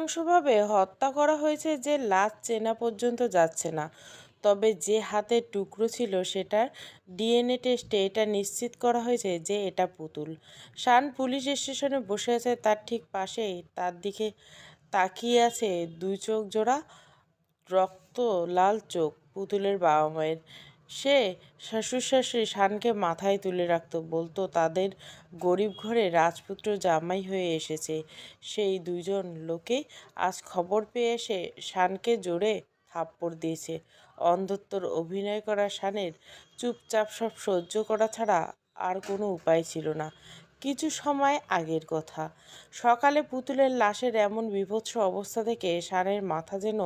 নৃশংসভাবে হত্যা করা হয়েছে যে লাশ চেনা পর্যন্ত যাচ্ছে না। তবে যে হাতের টুকরো ছিল সেটার ডিএনএ টেস্টে এটা নিশ্চিত করা হয়েছে যে এটা পুতুল। শান পুলিশ স্টেশনে বসে আছে, তার ঠিক পাশেই তার দিকে তাকিয়ে আছে দুই চোখ জোড়া রক্ত লাল চোখ পুতুলের বাবা মায়ের। সে শ্বশুর শাশুড়ি শানকে মাথায় তুলে রাখতো, বলতো তাদের গরিব ঘরে রাজপুত্র জামাই হয়ে এসেছে। সেই দুইজন লোকে আজ খবর পেয়ে এসে শানকে জোরে থাপ্পড় দিয়েছে। অন্ধত্বর অভিনয় করা শানের চুপচাপ সব সহ্য করা ছাড়া আর কোনো উপায় ছিল না। কিছু সময় আগের কথা, সকালে পুতুলের লাশের এমন বীভৎস অবস্থা থেকে শানের মাথা যেন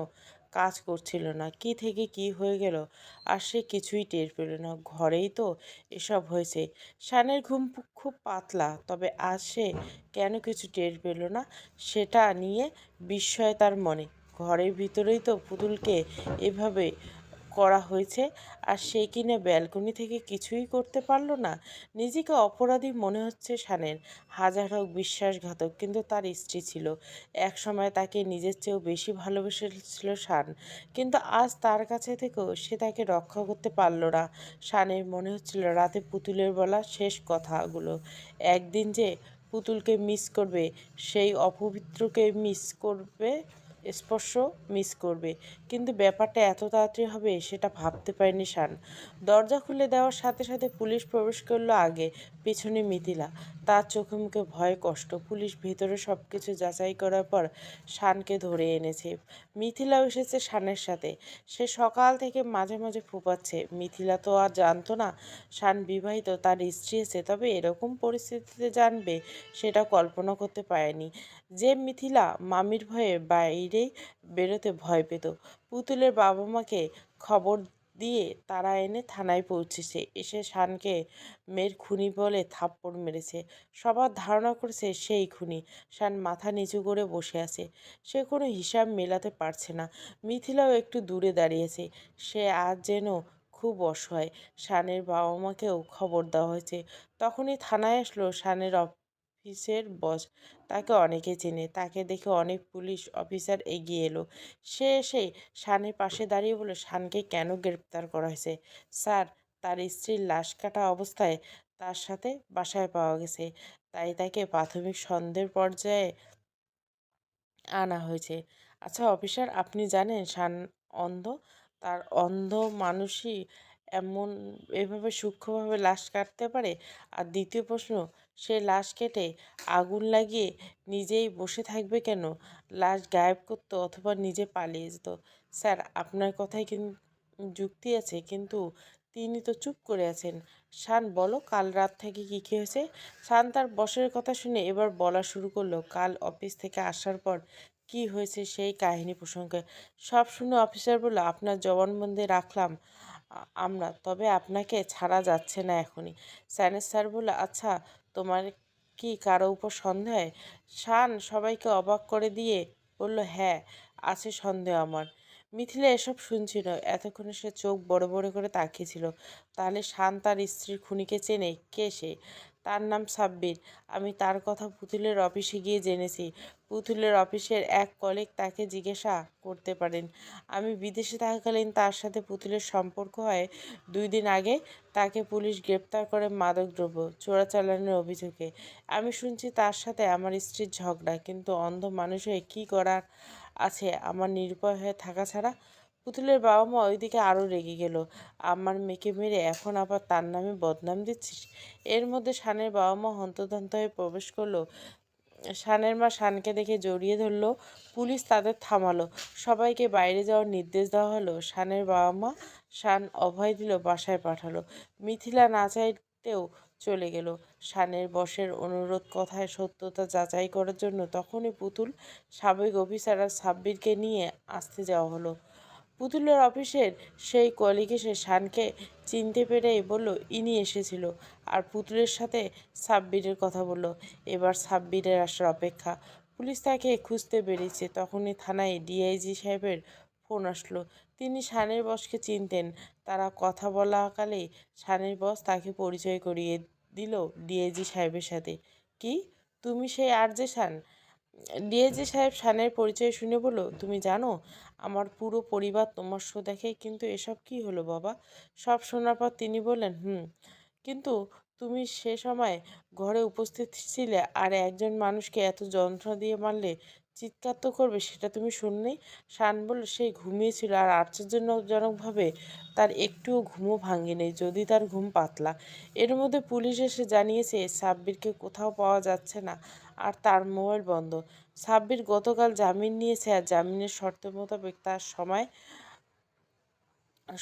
কাজ করছিল না। কি থেকে কি হয়ে গেল আর সে কিছুই টের পেল না। ঘরেই তো এসব হয়েছে। শানের ঘুম খুব পাতলা, তবে আজ সে কেন কিছু টের পেল না সেটা নিয়ে বিস্ময় তার মনে। ঘরের ভিতরেই তো পুতুলকে এভাবে করা হয়েছে, আর সে কিনা ব্যালকনি থেকে কিছুই করতে পারল না। নিজেকে অপরাধী মনে হচ্ছে শানের। হাজার হোক বিশ্বাসঘাতক, কিন্তু তার স্ত্রী ছিল। এক সময় তাকে নিজের চেয়েও বেশি ভালোবেসেছিল শান, কিন্তু আজ তার কাছে থেকেও সে তাকে রক্ষা করতে পারল না। শানের মনে হচ্ছিল রাতে পুতুলের বলা শেষ কথাগুলো। একদিন যে পুতুলকে মিস করবে, সেই অপবিত্রকে মিস করবে, স্পর্শ মিস করবে, কিন্তু ব্যাপারটা এত তাড়াতাড়ি হবে সেটা ভাবতে পারেনি শান। দরজা খুলে দেওয়ার সাথে সাথে পুলিশ প্রবেশ করলো আগে, পেছনে মিথিলা। তার চোখে মুখে ভয় কষ্ট। পুলিশ ভেতরে সব কিছু যাচাই করার পর শানকে ধরে এনেছে। মিথিলাও এসেছে শানের সাথে। সে সকাল থেকে মাঝে মাঝে ফুপাচ্ছে। মিথিলা তো আর জানতো না শান বিবাহিত, তার স্ত্রী আছে, তবে এরকম পরিস্থিতিতে জানবে সেটা কল্পনা করতে পারেনি। যে মিথিলা মামির ভয়ে বাইরে বেরোতে ভয় পেত। পুতুলের বাবা মাকে খবর দিয়ে তারা এনে থানায় পৌঁছেছে। এসে শানকে মেয়ের খুনি বলে থাপ্পড় মেরেছে। সবার ধারণা করেছে সেই খুনি। শান মাথা নিচু করে বসে আছে। সে কোনো হিসাব মেলাতে পারছে না। মিথিলাও একটু দূরে দাঁড়িয়েছে। সে আজ যেন খুব অসহায়। শানের বাবা মাকেও খবর দেওয়া হয়েছে। তখনই থানায় আসলো শানের অফিসের বস। তাকে অনেকে চেনে। তাকে দেখে অনেক পুলিশ অফিসার এগিয়ে এলো। সে এসে শানের পাশে দাঁড়িয়ে বলল, শানকে কেন গ্রেপ্তার করা হয়েছে? স্যার, তার স্ত্রীর লাশ কাটা অবস্থায় তার সাথে বাসায় পাওয়া গেছে, তাই তাকে প্রাথমিক সন্দেহের পর্যায়ে আনা হয়েছে। আচ্ছা অফিসার, আপনি জানেন শান অন্ধ? তার অন্ধ মানুষই এমন এভাবে সূক্ষ্মভাবে লাশ কাটতে পারে? আর দ্বিতীয় প্রশ্ন, সে লাশ কেটে আগুন লাগিয়ে নিজেই বসে থাকবে কেন? লাশ গায়েব করতো অথবা নিজে পালিয়ে যেত। স্যার, আপনার কথায় কিন্তু যুক্তি আছে, কিন্তু তিনি তো চুপ করে আছেন। শান, বলো কাল রাত থেকে কী কী হয়েছে? শান তার বসের কথা শুনে এবার বলা শুরু করলো কাল অফিস থেকে আসার পর কি হয়েছে সেই কাহিনী প্রসঙ্গে। সব শুনে অফিসার বলল, আপনার জবানবন্দি রাখলাম আমরা, তবে আপনাকে ছাড়া যাচ্ছে না এখনই। সায়েন্স স্যার বলল, আচ্ছা তোমার কি কারো উপর সন্দেহ হয়? শান সবাইকে অবাক করে দিয়ে বলল, হ্যাঁ আছে সন্দেহ আমার। মিথিলা এসব শুনছিল। এতক্ষণে সে চোখ বড় বড় করে তাকিয়েছিল। তাহলে শান তার স্ত্রীর খুনিকে চেনে? কে সে? তার নাম সাব্বির। আমি তার কথা পুতুলের অফিসে গিয়ে জেনেছি। পুতুলের অফিসের এক কলিগ তাকে জিজ্ঞাসা করতে পারেন। আমি বিদেশে থাকাকালীন তার সাথে পুতুলের সম্পর্ক হয়। 2 দিন আগে তাকে পুলিশ গ্রেপ্তার করে মাদকদ্রব্য চোরাচালানের অভিযোগে। আমি শুনছি তার সাথে আমার স্ত্রীর ঝগড়া, কিন্তু অন্ধ মানুষ হয়ে কী করার আছে আমার নিরুপায় হয়ে থাকা ছাড়া? পুতুলের বাবা মা ওইদিকে আরও রেগে গেল। আমার মেয়েকে মেরে এখন আবার তার নামে বদনাম দিচ্ছিস? এর মধ্যে শানের বাবা মা হন্তদন্ত হয়ে প্রবেশ করলো। শানের মা শানকে দেখে জড়িয়ে ধরলো। পুলিশ তাদের থামালো। সবাইকে বাইরে যাওয়ার নির্দেশ দেওয়া হলো। শানের বাবা মা শান অভয় দিল, বাসায় পাঠালো। মিথিলা না চাইতেও চলে গেল। শানের বসের অনুরোধ কথায় সত্যতা যাচাই করার জন্য তখনই পুতুল, সাবেক অফিসার আর সাব্বিরকে নিয়ে আসতে যাওয়া হলো। পুতুলের অফিসের সেই কলিগ এসে শানকে চিনতে পেরেই বলল, ইনি এসেছিল। আর পুতুলের সাথে সাব্বিরের কথা বলল। এবার সাব্বিরের আসার অপেক্ষা। পুলিশ তাকে খুঁজতে বেরিয়েছে। তখনই থানায় ডিআইজি সাহেবের ফোন আসলো। তিনি শানের বসকে চিনতেন। তারা কথা বলাকালে শানের বস তাকে পরিচয় করিয়ে দিল ডিআইজি সাহেবের সাথে। কি, তুমি সেই আরজে শান? ডিএজি সাহেব শানের পরিচয় শুনে বলল, তুমি জানো আমার পুরো পরিবার তোমার শো দেখে, কিন্তু এসব কি হলো বাবা? সব শোনার পর তিনি বললেন, কিন্তু তুমি সে সময় ঘরে উপস্থিত ছিলে, আর একজন মানুষকে এত যন্ত্রণা দিয়ে মারলে চিৎকার তো করবে, সেটা তুমি শুননি? শান বলল, সে ঘুমিয়েছিল, আর আশ্চর্যজনকভাবে তার একটুও ঘুমও ভাঙেনি, যদি তার ঘুম পাতলা। এর মধ্যে পুলিশ এসে জানিয়েছে সাব্বিরকে কোথাও পাওয়া যাচ্ছে না, আর তার মোবাইল বন্ধ। সাব্বির গতকাল জামিন নিয়েছে, আর জামিনের শর্ত মোতাবেক তার সময়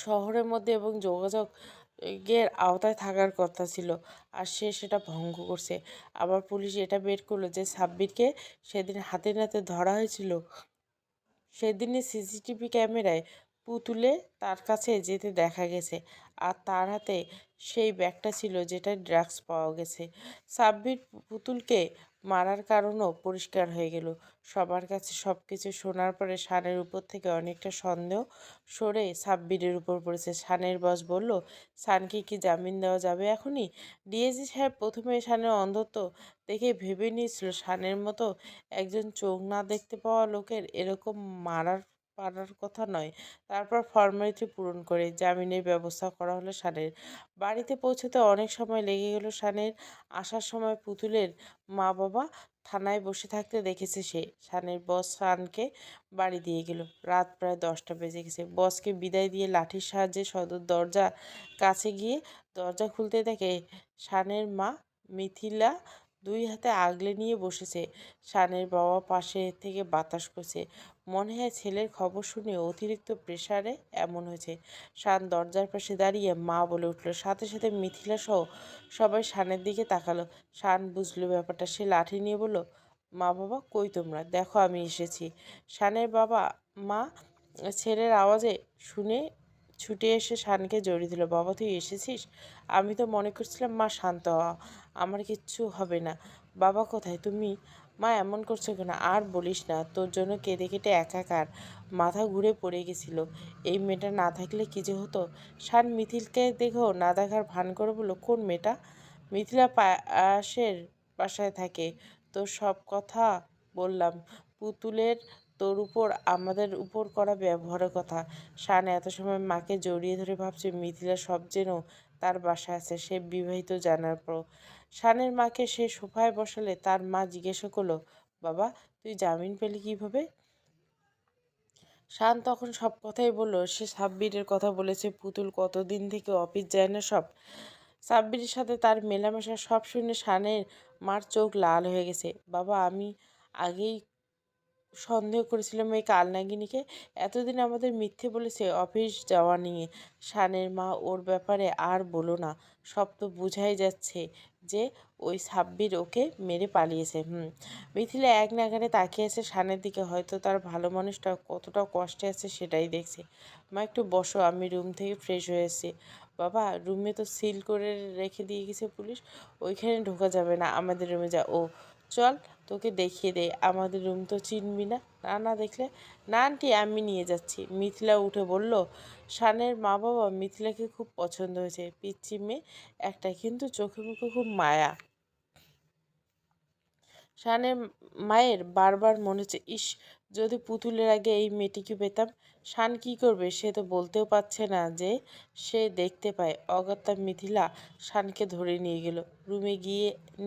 শহরের মধ্যে এবং যোগাযোগের আওতায় থাকার কথা ছিল, আর সে সেটা ভঙ্গ করছে। আবার পুলিশ এটা বের করলো যে সাব্বিরকে সেদিন হাতে নাতে ধরা হয়েছিল, সেদিনে সিসিটিভি ক্যামেরায় পুতুলে তার কাছে যেতে দেখা গেছে, আর তার হাতে সেই ব্যাগটা ছিল যেটা ড্রাগস পাওয়া গেছে। সাব্বির পুতুলকে মারার কারণও পরিষ্কার হয়ে গেল। সবার কাছে সব কিছু শোনার পরে শানের উপর থেকে অনেকটা সন্দেহ সরে সাব্বিরের উপর পড়েছে। শানের বস বলল, শানকে কি জামিন দেওয়া যাবে এখনই? ডিএসি সাহেব প্রথমে শানের অন্ধত্ব দেখে ভেবে নিয়েছিল শানের মতো একজন চোখ না দেখতে পাওয়া লোকের এরকম মারার পারার কথা নয়। তারপর ফর্মালিটি পূরণ করে জামিনের ব্যবস্থা করা হলো শানের। বাড়িতে পৌঁছতে অনেক সময় লেগে গেল শানের। আসার সময় পুতুলের মা বাবা থানায় বসে থাকতে দেখেছে সে। শানের বস শানকে বাড়ি দিয়ে গেল। রাত প্রায় 10টা বেজে গেছে। বসকে বিদায় দিয়ে লাঠির সাহায্যে সদর দরজা কাছে গিয়ে দরজা খুলতে দেখে শানের মা মিথিলা দুই হাতে আগলে নিয়ে বসেছে। শানের বাবা পাশে থেকে বাতাস করছে। মনে হয় ছেলের খবর শুনে অতিরিক্ত প্রেসারে এমন হয়েছে। শান দরজার পাশে দাঁড়িয়ে মা বলে উঠল, সাথে সাথে মিথিলা সহ সবাই শানের দিকে তাকালো। শান বুঝলো ব্যাপারটা। সে লাঠি নিয়ে বলল, মা বাবা কই তোমরা, দেখো আমি এসেছি। শানের বাবা মা ছেলের আওয়াজে শুনে ছুটে এসে শানকে জড়িয়ে দিল। বাবা তুই এসেছিস? আমি তো মনে করছিলাম। মা শান্ত হ, আমার কিচ্ছু হবে না। বাবা কোথায়? তুমি? মা এমন করছো কেন? আর বলিস না, তোর জন্য কেঁদে কেটে একাকার, মাথা ঘুরে পড়ে গেছিল। এই মেয়েটা না থাকলে কি যে হতো। শান মিথিলকে দেখেও না দেখার ভান করে বলল, কোন মেয়েটা? মিথিলা পাশের বাসায় থাকে। তোর সব কথা বললাম। পুতুলের তোর উপর আমাদের উপর করা ব্যবহারের কথা। শান এত সময় মাকে জড়িয়ে ধরে ভাবছে মিথিলা সব যেন তার বাসায় আছে, সে বিবাহিত জানার পর। শানের মাকে সে সোফায় বসালে তার মা জিজ্ঞাসা করলো, বাবা তুই জামিন পেলি কিভাবে? শান তখন সব কথাই বলল। সে সাব্বিরের কথা বলেছে, পুতুল কতদিন থেকে অফিস যায় না সব। সাব্বিরের সাথে তার মেলামেশা সব শুনে শানের মার চোখ লাল হয়ে গেছে। বাবা আমি আগেই সন্দেহ করেছিলাম এই কালনাগিনীকে। এতদিন আমাদের মিথ্যে বলেছে অফিস যাওয়া নিয়ে। শানের মা, ওর ব্যাপারে আর বলো না। সব তো বোঝাই যাচ্ছে যে ওই সাব্বির ওকে মেরে পালিয়েছে। মিথিলা এক নাগাড়ে তাকিয়ে আছে শানের দিকে। হয়তো তার ভালো মানুষটা কতটা কষ্টে আছে সেটাই দেখছে। মা একটু বসো, আমি রুম থেকে ফ্রেশ হয়ে এসেছি। বাবা রুমে তো সিল করে রেখে দিয়ে গেছে পুলিশ, ওইখানে ঢোকা যাবে না, আমাদের রুমে যা। ও চল তোকে দেখিয়ে দে, আমাদের রুম তো চিনবি না। না না দেখলে। না আন্টি আমি নিয়ে যাচ্ছি। মিথিলা উঠে বলল। শানের মা বাবা মিথিলাকে খুব পছন্দ হয়েছে, পিচ্চি মেয়ে একটা, কিন্তু চোখে মুখে খুব মায়া। শানের মায়ের বারবার মনে হচ্ছে, ইস যদি পুতুলের আগে এই মেয়েটিকে পেতাম। শান কি করবে, সে তো বলতেও পারছে না যে সে দেখতে পায়। অগত্যা মিথিলা শানকে ধরে নিয়ে গেল। রুমে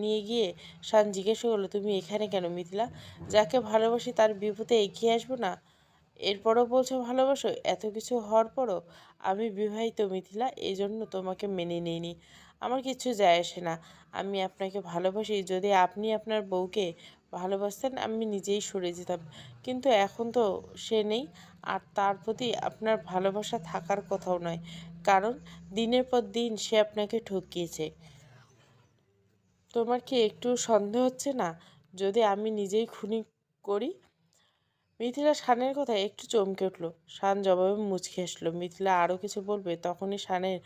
নিয়ে গিয়ে শান জিজ্ঞাসা করলো, তুমি এখানে কেন মিথিলা? যাকে ভালোবাসি তার বিপদে এগিয়ে আসবো না? এরপরও বলছো ভালোবাসো, এত কিছু হওয়ার পরও? আমি বিবাহিত মিথিলা, এই জন্য তোমাকে মেনে নিইনি। আমার কিছু যায় আসে না, আমি আপনাকে ভালোবাসি। যদি আপনি আপনার বউকে ভালোবাসতেন আমি নিজেই সরে যেতাম, কিন্তু এখন তো সে নেই, আর তার প্রতি আপনার ভালোবাসা থাকার কথাও নয়, কারণ দিনের পর দিন সে আপনাকে ঠকিয়েছে। তোমার কি একটু সন্দেহ হচ্ছে না যদি আমি নিজেই খুনি করি? মিথিলা শানের কথায় একটু চমকে উঠল। শান জবাবে মুচকি হাসল। মিথিলা আরও কিছু বলবে, তখনই শানের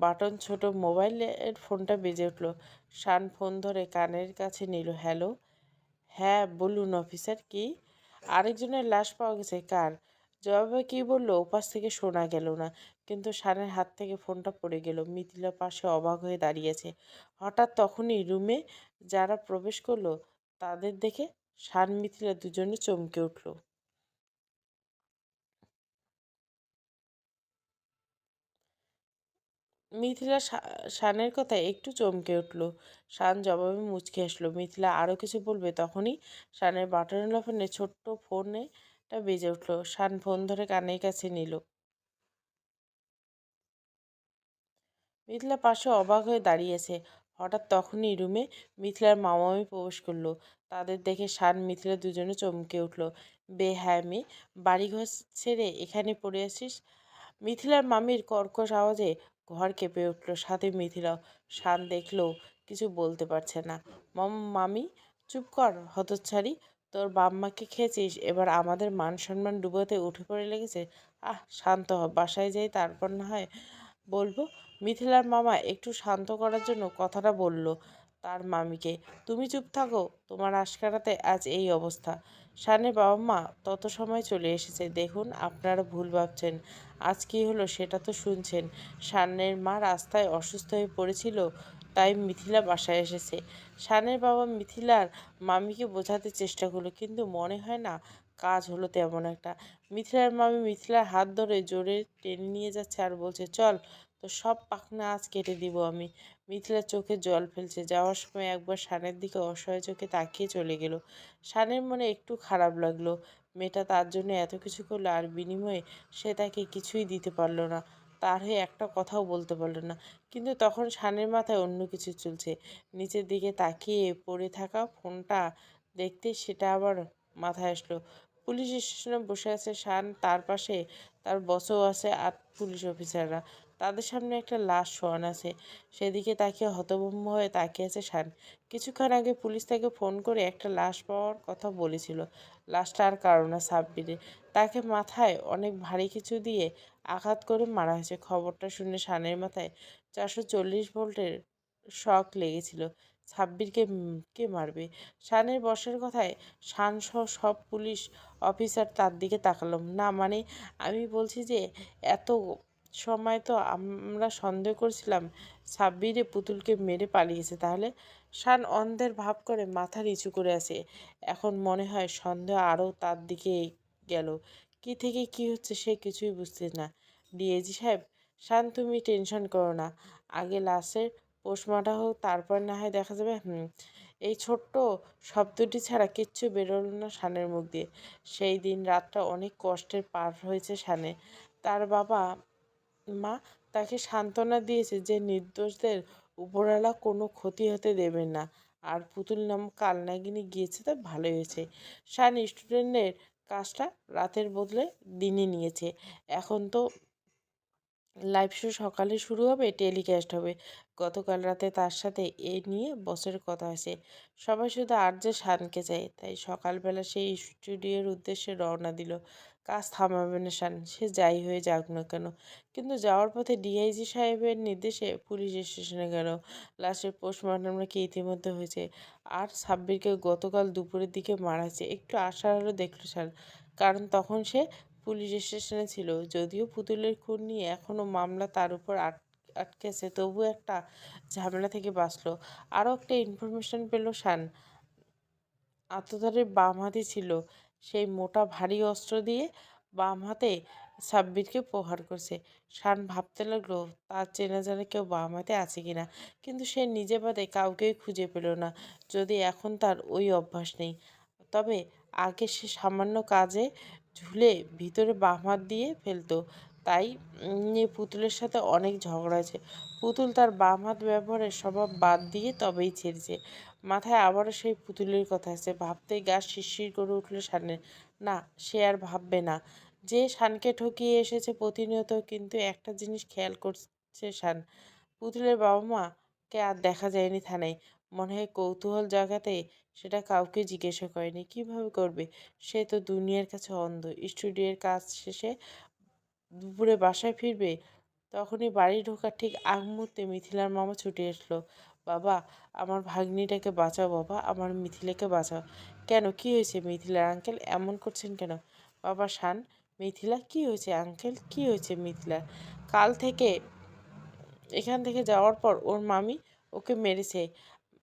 বাটন ছোট মোবাইলের ফোনটা বেজে উঠল। শান ফোন ধরে কানের কাছে নিল। হ্যালো। হ্যাঁ বলুন অফিসার, কি? আরেকজনের লাশ পাওয়া গেছে। কার? জবাবে কি বলল ওপাশ থেকে শোনা গেল না, কিন্তু শানের হাত থেকে ফোনটা পড়ে গেল। মিথিলা পাশে অবাক হয়ে দাঁড়িয়েছে। হঠাৎ তখনই রুমে যারা প্রবেশ করলো তাদের দেখে শান মিথিলা দুজনে চমকে উঠল। মিথিলা শানের কথায় একটু চমকে উঠল। শান জবাবে মুচকি হাসলো। মিথিলা আরও কিছু বলবে, তখনই শানের বাটনওয়ালা ফোনে ছোট্ট ফোনেটা বেজে উঠল। শান ফোন ধরে কানের কাছে নিল। মিথিলা পাশে অবাক হয়ে দাঁড়িয়েছে। হঠাৎ তখনই রুমে মিথিলার মামামি প্রবেশ করলো। তাদের দেখে শান মিথিলা দুজনে চমকে উঠল। হ্যাঁ মেয়ে, বাড়িঘর ছেড়ে এখানে পড়ে আসিস? মিথিলার মামির কর্কশ আওয়াজে ঘর কেঁপে উঠল, সাথে মিথিলাও। শান দেখলো কিছু বলতে পারছে না। মামি চুপ কর হতচ্ছাড়ি, তোর বাম্মাকে খেয়েছিস, এবার আমাদের মান সম্মান ডুবোতে উঠে পড়ে লেগেছে। শান্ত হ, বাসায় যাই তারপর না হয় বলবো। মিথিলার মামা একটু শান্ত করার জন্য কথাটা বলল তার মামিকে। তুমি চুপ থাকো, তোমার আশকারাতে আজ এই অবস্থা। শানের বাবা মা তত সময় চলে এসেছে। দেখুন, আপনারা ভুল ভাবছেন। আজ কী হলো সেটা তো শুনছেন। শানের মা রাস্তায় অসুস্থ হয়ে পড়েছিল, তাই মিথিলা বাসায় এসেছে। শানের বাবা মিথিলার মামিকে বোঝাতে চেষ্টা করলো, কিন্তু মনে হয় না কাজ হলো তেমন একটা। মিথিলার মামি মিথিলার হাত ধরে জোরে টেনে নিয়ে যাচ্ছে আর বলছে, চল, তো সব পাখনা আজ কেটে দিব আমি। মিথিলার চোখে জল ফেলছে। যাওয়ার সময় একবার শানের দিকে অসহায় চোখে তাকিয়ে চলে গেল। শানের মনে একটু খারাপ লাগলো। মেয়েটা তার জন্য এত কিছু করলো, আর বিনিময়ে সে তাকে কিছুই দিতে পারলো না, তার হয়ে একটা কথাও বলতে পারলো না। কিন্তু তখন শানের মাথায় অন্য কিছু চলছে। নিচের দিকে তাকিয়ে পড়ে থাকা ফোনটা দেখতে সেটা আবার মাথায় আসলো। পুলিশ স্টেশনে বসে আছে শান, তার পাশে তার বসও আছে আর পুলিশ অফিসাররা। তাদের সামনে একটা লাশ শোয়ান আছে। সেদিকে তাকিয়ে হতভম্ব হয়ে তাকিয়ে আছে শান। কিছুক্ষণ আগে পুলিশ তাকে ফোন করে একটা লাশ পাওয়ার কথা বলেছিল। লাশটা আর কারো না, সাব্বিরের। তাকে মাথায় অনেক ভারী কিছু দিয়ে আঘাত করে মারা হয়েছে। খবরটা শুনে শানের মাথায় 440 ভোল্টের শক লেগেছিল। সাব্বিরকে কে মারবে? শানের বসের কথায় শান সহ সব পুলিশ অফিসার তার দিকে তাকালো। না মানে, আমি বলছি যে এত সময় তো আমরা সন্দেহ করছিলাম সাব্বিরে পুতুলকে মেরে পালিয়েছে, তাহলে? শান অন্ধের ভাব করে মাথা নিচু করে আছে। এখন মনে হয় সন্দেহ আরও তার দিকে গেল। কি থেকে কি হচ্ছে সে কিছুই বুঝছে না। ডিএজি সাহেব, শান তুমি টেনশন করো না, আগে লাশের পোস্টমর্টম হোক, তারপর না হয় দেখা যাবে। এই ছোট্ট শব্দটি ছাড়া কিচ্ছু বেরোলো না শানের মুখ দিয়ে। সেই দিন রাতটা অনেক কষ্টের পার হয়েছে শানে। তার বাবা মা তাকে সান্ত্বনা দিয়েছে যে নির্দোষদের উপরওয়ালা কোনো ক্ষতি হতে দেবেন না। আর পুতুল নাম কালনাগিনী গিয়েছে, তা ভালোই হয়েছে। শান স্টুডেন্টের কাজটা রাতের বদলে দিনে নিয়েছে। এখন তো লাইভ শো সকালে শুরু হবে, টেলিকাস্ট হবে। গতকাল রাতে তার সাথে এ নিয়ে বসের কথা আছে। সবাই শুধু আর্যে শানকে চায়, তাই সকালবেলা সেই স্টুডিওর উদ্দেশ্যে রওনা দিল। কাজ থামাবে না শান, সে যাই হয়ে যাক না কেন। কিন্তু যাওয়ার পথে ডিআইজি সাহেবের নির্দেশে পুলিশ স্টেশনে গেল। লাশের পোস্টমর্টম নাকি ইতিমধ্যে হয়েছে, আর সাব্বিরকে গতকাল দুপুরের দিকে মারা হয়েছে। একটু আশার আলো দেখল শান, কারণ তখন সে পুলিশ স্টেশনে ছিল। যদিও পুতুলের খুন নিয়ে এখনও মামলা তার উপর আটকে আছে, তবু একটা ঝামেলা থেকে বাঁচলো। আরও একটা ইনফরমেশন পেল শান। আততায়ীর বাম হাতে ছিল সেই মোটা ভারী অস্ত্র দিয়ে বাম হাতে সাব্বিরকে প্রহার করছে। শান ভাবতে লাগলো তার চেনা জানা কেউ বাম হাতে আছে কিনা, কিন্তু সে নিজে বাদে কাউকেই খুঁজে পেল না। যদি এখন তার ওই অভ্যাস নেই, তবে আগে সে সামান্য কাজে ঝুলে ভিতরে বাম হাত দিয়ে ফেলতো। তাই নিয়ে পুতুলের সাথে অনেক ঝগড়া আছে। পুতুল তার বাম হাত ব্যবহারের স্বভাব বাদ দিয়ে তবেই ছেড়েছে। মাথায় আবারও সেই পুতুলের কথা আছে। ভাবতেই গা শিরশির করে উঠল শানের। না, সে আর ভাববে না। যে শানকে ঠকিয়ে এসেছে প্রতিনিয়ত, কিন্তু একটা জিনিস খেয়াল করছে শান, পুতুলের বাবা মাকে আর দেখা যায়নি থানায়। মনে হয় কৌতূহল জাগাতে সেটা কাউকে জিজ্ঞাসা করেনি। কিভাবে করবে? সে তো দুনিয়ার কাছে অন্ধ। স্টুডিওর কাজ শেষে দুপুরে বাসায় ফিরবে। তখনই বাড়ি ঢোকার ঠিক আগ মুহূর্তে মিথিলার মামা ছুটে আসলো। বাবা, আমার ভাগ্নিটাকে বাঁচাও, বাবা, আমার মিথিলাকে বাঁচাও। কেন, কি হয়েছে মিথিলার আঙ্কেল, এমন করছেন কেন? বাবা শান, মিথিলা কি হয়েছে আঙ্কেল, কি হয়েছে মিথিলার? কাল থেকে এখান থেকে যাওয়ার পর ওর মামি ওকে মেরেছে।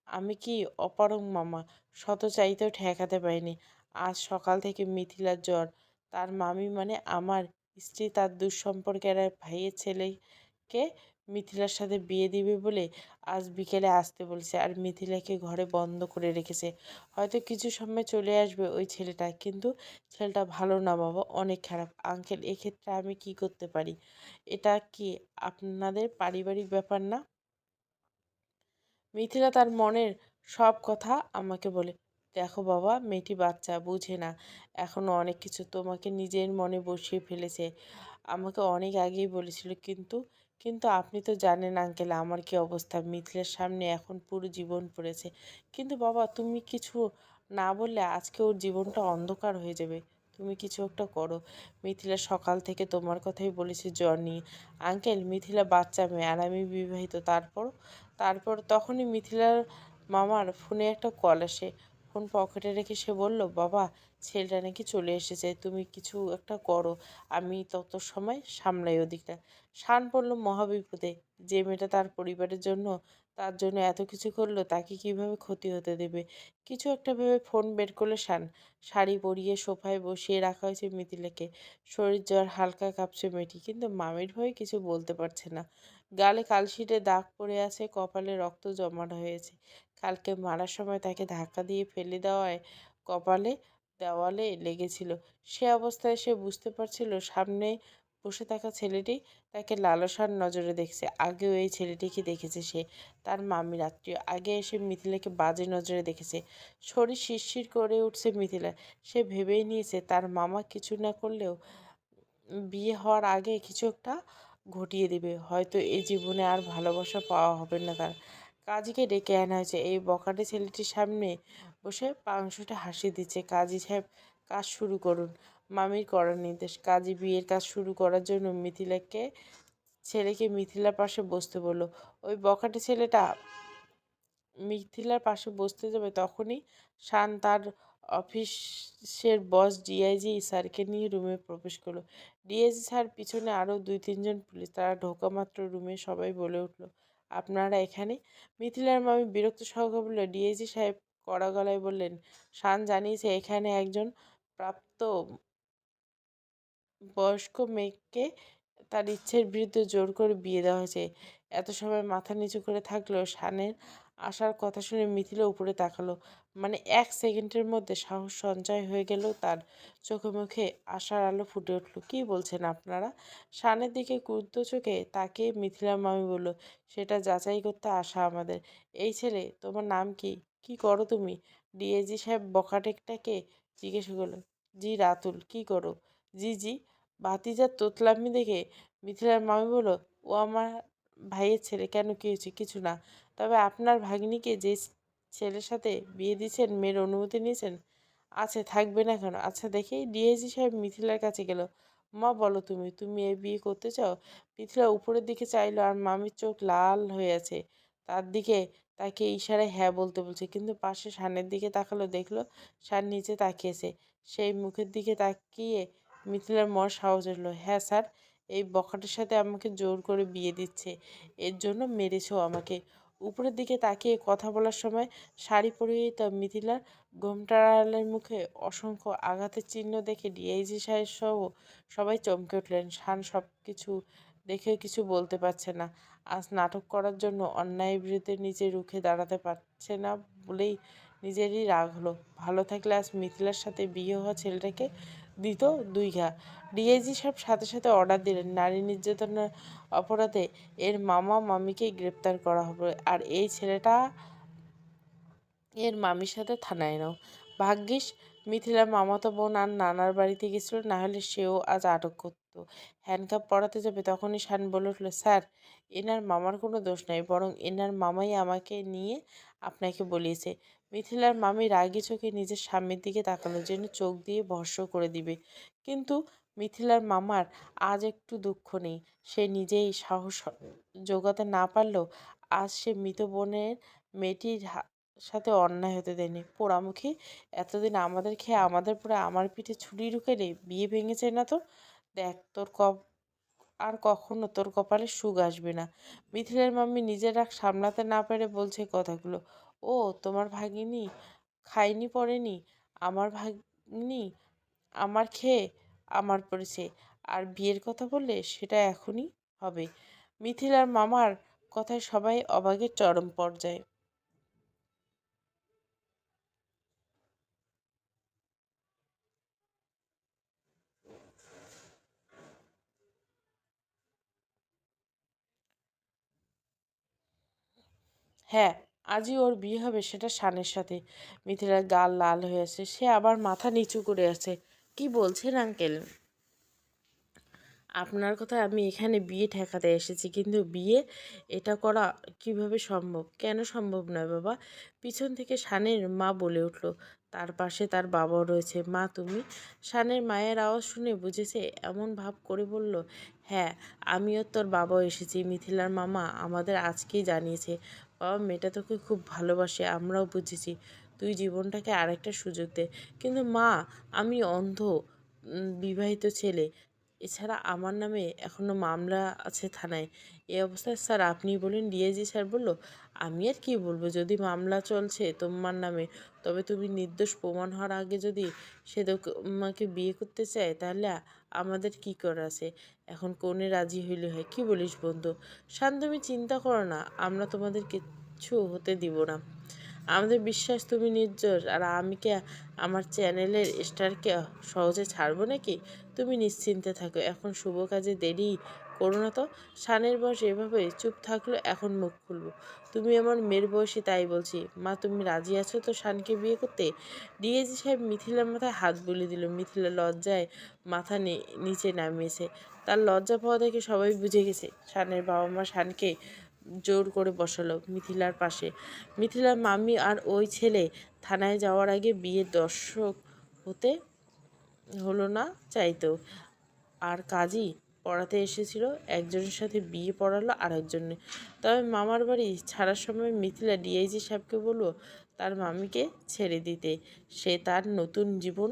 আমি কি অপারগ মামা, শত চাইতেও ঠেকাতে পারিনি। আজ সকাল থেকে মিথিলার জ্বর। তার মামি মানে আমার স্ত্রী তার দুঃসম্পর্কের এক ভাইয়ের ছেলেকে মিথিলার সাথে বিয়ে দিবে বলে আজ বিকেলে আসতে বলছে, আর মিথিলাকে ঘরে বন্ধ করে রেখেছে। হয়তো কিছু সময় চলে আসবে ওই ছেলেটা, কিন্তু ছেলেটা ভালো না বাবা, অনেক খারাপ। আঙ্কেল, এক্ষেত্রে আমি কি করতে পারি? এটা কি আপনাদের পারিবারিক ব্যাপার না? মিথিলা তার মনের সব কথা আমাকে বলে। দেখো বাবা, মেয়েটি বাচ্চা, বুঝে না এখনো অনেক কিছু, তোমাকে নিজের মনে বসিয়ে ফেলেছে। আমাকে অনেক আগেই বলেছিল, কিন্তু কিন্তু আপনি তো জানেন আঙ্কেল আমার কি অবস্থা। মিথিলার সামনে এখন পুরো জীবন পড়েছে। কিন্তু বাবা, তুমি কিছু না বললে আজকে ওর জীবনটা অন্ধকার হয়ে যাবে। তুমি কিছু একটা করো। মিথিলা সকাল থেকে তোমার কথাই বলেছে জ্বর নিয়ে। আঙ্কেল, মিথিলা বাচ্চা মেয়ে আর আমি বিবাহিত। তারপর তখনই মিথিলার মামার ফোনে একটা কল আসে। ফোন পকেটে রেখে সে বলল, বাবা, ছেলেটা নাকি চলে এসেছে, তুমি কিছু একটা করো, আমি তত সময় সামলাই ওদিকটা। শান পড়ল মহাবিপদে। যে মেয়েটা তার পরিবারের জন্য, তার জন্য এত কিছু করলো, তাকে কিভাবে ক্ষতি হতে দেবে? কিছু একটা ভেবে ফোন বের করলো শান। শাড়ি পরিয়ে সোফায় বসিয়ে রাখা হয়েছে মিথিলাকে। শরীর জ্বর, হালকা কাঁপছে মেয়েটি, কিন্তু মামির ভয়ে কিছু বলতে পারছে না। গালে কালশিটে দাগ পড়ে আছে, কপালে রক্ত জমাট হয়েছে। কালকে মারার সময় তাকে ধাক্কা দিয়ে ফেলে দেওয়ায় কপালে দেওয়ালে লেগেছিল। সে অবস্থায় সে বুঝতে পারছিল সামনে বসে থাকা ছেলেটি তাকে লালসার নজরে দেখছে। আগেও এই ছেলেটিকে দেখেছে সে, তার মামির আত্মীয়। আগে এসে মিথিলাকে বাজে নজরে দেখেছে। শরীর শিরশির করে উঠছে মিথিলা। সে ভেবেই নিয়েছে তার মামা কিছু না করলেও বিয়ে হওয়ার আগে কিছু একটা ঘটিয়ে দিবে। হয়তো এই জীবনে আর ভালোবাসা পাওয়া হবে না তার। কাজীকে ডেকে আনা হয়েছে। এই বখাটে ছেলেটির সামনে বসে পাংশুটে হাসি দিচ্ছে। কাজী সাহেব, কাজ শুরু করুন। মামির করার নির্দেশ। কাজী বিয়ের কাজ শুরু করার জন্য ছেলেকে মিথিলার পাশে বসতে বলল। ওই বখাটে ছেলেটা মিথিলার পাশে বসতে যাবে তখনই শান তার অফিসের বস ডিআইজি স্যারকে নিয়ে রুমে প্রবেশ করলো। ডিআইজি স্যার, পিছনে আরও 2-3 জন পুলিশ। তারা ঢোকা মাত্র রুমে সবাই বলে উঠল, আপনারা এখানে? মিথিলার মামি বিরক্ত সহকারে বলল। ডিআইজি সাহেব কড়া গলায় বললেন, শান জানিয়েছে এখানে একজন প্রাপ্ত বয়স্ক মেয়েকে তার ইচ্ছের বিরুদ্ধে জোর করে বিয়ে দেওয়া হয়েছে। এত সময় মাথা নিচু করে থাকলেও শানের আসার কথা শুনে মিথিলা উপরে তাকালো। মানে 1 সেকেন্ডের মধ্যে সাহস সঞ্চয় হয়ে গেল তার। চোখে মুখে আশার আলো ফুটে উঠল। কি বলছেন আপনারা? শানের দিকে ক্রুদ্ধ চোখে তাকিয়ে মিথিলার মামি বলল, সেটা যাচাই করতে আসা আমাদের। এই ছেলে, তোমার নাম কি? কি করো তুমি? ডিএজি সাহেব বখাটেটাকে জিজ্ঞেস করলেন। জি রাতুল। কি করো? জি জি। ভাতিজার তোতলামি দেখে মিথিলার মামি বলল, ও আমার ভাইয়ের ছেলে। কেন, কি হয়েছে? কিছু না। তবে আপনার ভাগ্নিকে যে ছেলের সাথে বিয়ে দিয়েছেন, মেয়ের অনুমতি নিয়েছেন? আছে, থাকবে না কেন? আচ্ছা দেখি। ডিআইজি সাহেব মিথিলার কাছে গেল। মা, বলো, তুমি তুমি এই বিয়ে করতে চাও? মিথিলা উপরের দিকে চাইলো, আর মামির চোখ লাল হয়ে আছে। তার দিকে তাকে ইশারায় হ্যাঁ বলতে বলছে, কিন্তু পাশে শানের দিকে তাকালো, দেখলো শান নিচে তাকিয়েছে। সেই মুখের দিকে তাকিয়ে মিথিলার মনে সাহস হলো। হ্যাঁ স্যার, এই বখাটের সাথে আমাকে জোর করে বিয়ে দিচ্ছে, এর জন্য মেরেছেও আমাকে। উপরের দিকে তাকিয়ে কথা বলার সময় শাড়ি পরিহিত মিথিলার ঘোমটা আড়ালের মুখে অসংখ্য আঘাতের চিহ্ন দেখে ডিআইজি সাহেব সহ সবাই চমকে উঠলেন। শান সব কিছু দেখেও কিছু বলতে পারছে না। আজ নাটক করার জন্য অন্যায়ের বিরুদ্ধে নিজে রুখে দাঁড়াতে পারছে না বলেই নিজেরই রাগ হলো। ভালো থাকলে আজ মিথিলার সাথে বিয়ে হওয়া ছেলেটাকে দিত 2 ঘা। ডিআইজি সাহেব সাথে সাথে অর্ডার দিলেন, নারী নির্যাতনের অপরাধে এর মামা মামিকে গ্রেপ্তার করা হবে, আর এই ছেলেটা এর মামির সাথে থানায় নাও। ভাগ্যিস মিথিলার মামাতো বোন আর নানার বাড়িতে গেছিল, না হলে সেও আজ আটক করতো। হ্যান্ডকাপ পরাতে যাবে তখনই শান বলে উঠল, স্যার, এনার মামার কোনো দোষ নাই, বরং এনার মামাই আমাকে নিয়ে আপনাকে বলিয়েছে। মিথিলার মামি রাগী চোখে নিজের স্বামীর দিকে তাকালো, যেন চোখ দিয়ে ভস্ম করে দিবে। কিন্তু মিথিলার মামার আজ একটু দুঃখ নেই। সে নিজেই সাহস জোগাতে না পারলেও আজ সে মৃত বোনের মেয়েটির সাথে অন্যায় হতে দেয়নি। পোড়ামুখী, এতদিন আমাদের খেয়ে আমাদের পরে আমার পিঠে ছুরি ঢুকালে বিয়ে ভেঙেছে না তো? দেখ, আর কখনো তোর কপালে সুখ আসবে না। মিথিলার মাম্মি নিজের রাগ সামলাতে না পেরে বলছে কথাগুলো। ও তোমার ভাগিনী খায়নি পড়েনি, আমার ভাগ্নি আমার খেয়ে আমার পড়েছে, আর বিয়ের কথা বললে সেটা এখনই হবে। মিথিলার মামার কথায় সবাই অবাকের চরম পর্যায়ে। হ্যাঁ, আজই ওর বিয়ে হবে, সেটা শানের সাথে। মিথিলার গাল লাল হয়ে আছে, সে আবার মাথা নিচু করে আছে। কি বলছেন আঙ্কেল? আপনার কথায় আমি এখানে বিয়ে ঠেকাতে এসেছি, কিন্তু বিয়ে এটা করা কিভাবে সম্ভব? কেন সম্ভব নয় বাবা? পিছন থেকে শানের মা বলে উঠল। তার পাশে তার বাবাও রয়েছে। মা তুমি? শানের মায়ের আওয়াজ শুনে বুঝেছে, এমন ভাব করে বলল, হ্যাঁ, আমিও তোর বাবাও এসেছি। মিথিলার মামা আমাদের আজকেই জানিয়েছে। বাবা, মেয়েটা তোকে খুব ভালোবাসে, আমরাও বুঝেছি। তুই জীবনটাকে আরেকটা সুযোগ দে। কিন্তু মা, আমি অন্ধ, বিবাহিত ছেলে। এছাড়া আমার নামে এখনো মামলা আছে থানায়। এই অবস্থায় স্যার আপনি বলেন। ডিআইজি স্যার বলল, আমি আর কি বলবো? যদি মামলা চলছে তোমার নামে, তবে তুমি নির্দোষ প্রমাণ হওয়ার আগে যদি সে তোমাকে বিয়ে করতে চায়, তাহলে আমাদের কি করার আছে? এখন কোনে রাজি হইলে হয়। কি বলিস বন্ধু? শান্ত, তুমি চিন্তা করো না, আমরা তোমাদের কিচ্ছু হতে দিব না। আমাদের বিশ্বাস তুমি নির্দোষ। আর আমি কি আমার চ্যানেলের স্টারকে সহজে ছাড়বো নাকি? তুমি নিশ্চিন্তে থাকো, এখন শুভ কাজে দেরি করো না তো। শানের বয়স এভাবে চুপ থাকলো, এখন মুখ খুলবো। তুমি আমার মেয়ের বয়সী, তাই বলছি। মা, তুমি রাজি আছো তো শানকে বিয়ে করতে? ডিএজি সাহেব মিথিলার মাথায় হাত বুলিয়ে দিল। মিথিলা লজ্জায় মাথা নিচে নামিয়েছে। তার লজ্জা পাওয়া দেখে সবাই বুঝে গেছে শানের বাবা মা শানকে জোর করে বসালো মিথিলার পাশে। মিথিলার মাম্মি আর ওই ছেলে থানায় যাওয়ার আগে বিয়ের দর্শক হতে হলো না চাইতেও। আর কাজী পড়াতে এসেছিল, একজনের সাথে বিয়ে পড়ালো আর একজনে। তবে মামার বাড়ি ছাড়ার সময় মিথিলা ডিআইজি সাহেবকে বলল তার মামিকে ছেড়ে দিতে। সে তার নতুন জীবন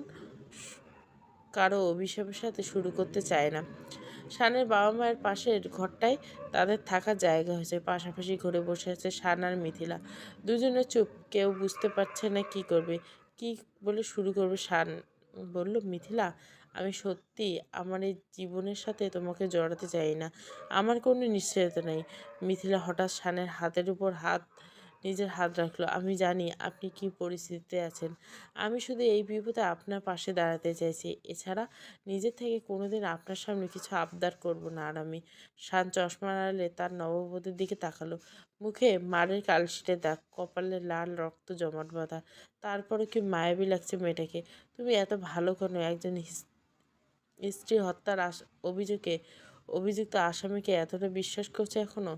কারো অভিশাপের সাথে শুরু করতে চায় না। শানের বাবা মায়ের পাশের ঘরটায় তাদের থাকার জায়গা হয়েছে। পাশাপাশি ঘরে বসে আছে শান আর মিথিলা। দুজনে চুপ, কেউ বুঝতে পারছে না কি করবে। কি বলে শুরু করবে? শান বলল, মিথিলা, আমি সত্যি আমার এই জীবনের সাথে তোমাকে জড়াতে চাই না। আমার কোনো নিশ্চয়তা নেই। মিথিলা হঠাৎ শানের হাতের উপর নিজের হাত রাখলো। আমি জানি আপনি কি পরিস্থিতিতে আছেন। আমি শুধু এই বিপদে আপনার পাশে দাঁড়াতে চাইছি। এছাড়া নিজের থেকে কোনোদিন আপনার সামনে কিছু আবদার করব না। আর আমি। শান চশমার আড়ালে তার নববধূর দিকে তাকালো। মুখে মারের কালশিটে দাগ, কপালে লাল রক্ত জমাট বাঁধা। তারপরে কি মায়াবী লাগছে মেয়েটাকে। তুমি এত ভালো কেন? একজন স্ত্রী হত্যার অভিযোগে অভিযুক্ত আসামিকে এতটা বিশ্বাস করছে এখনো?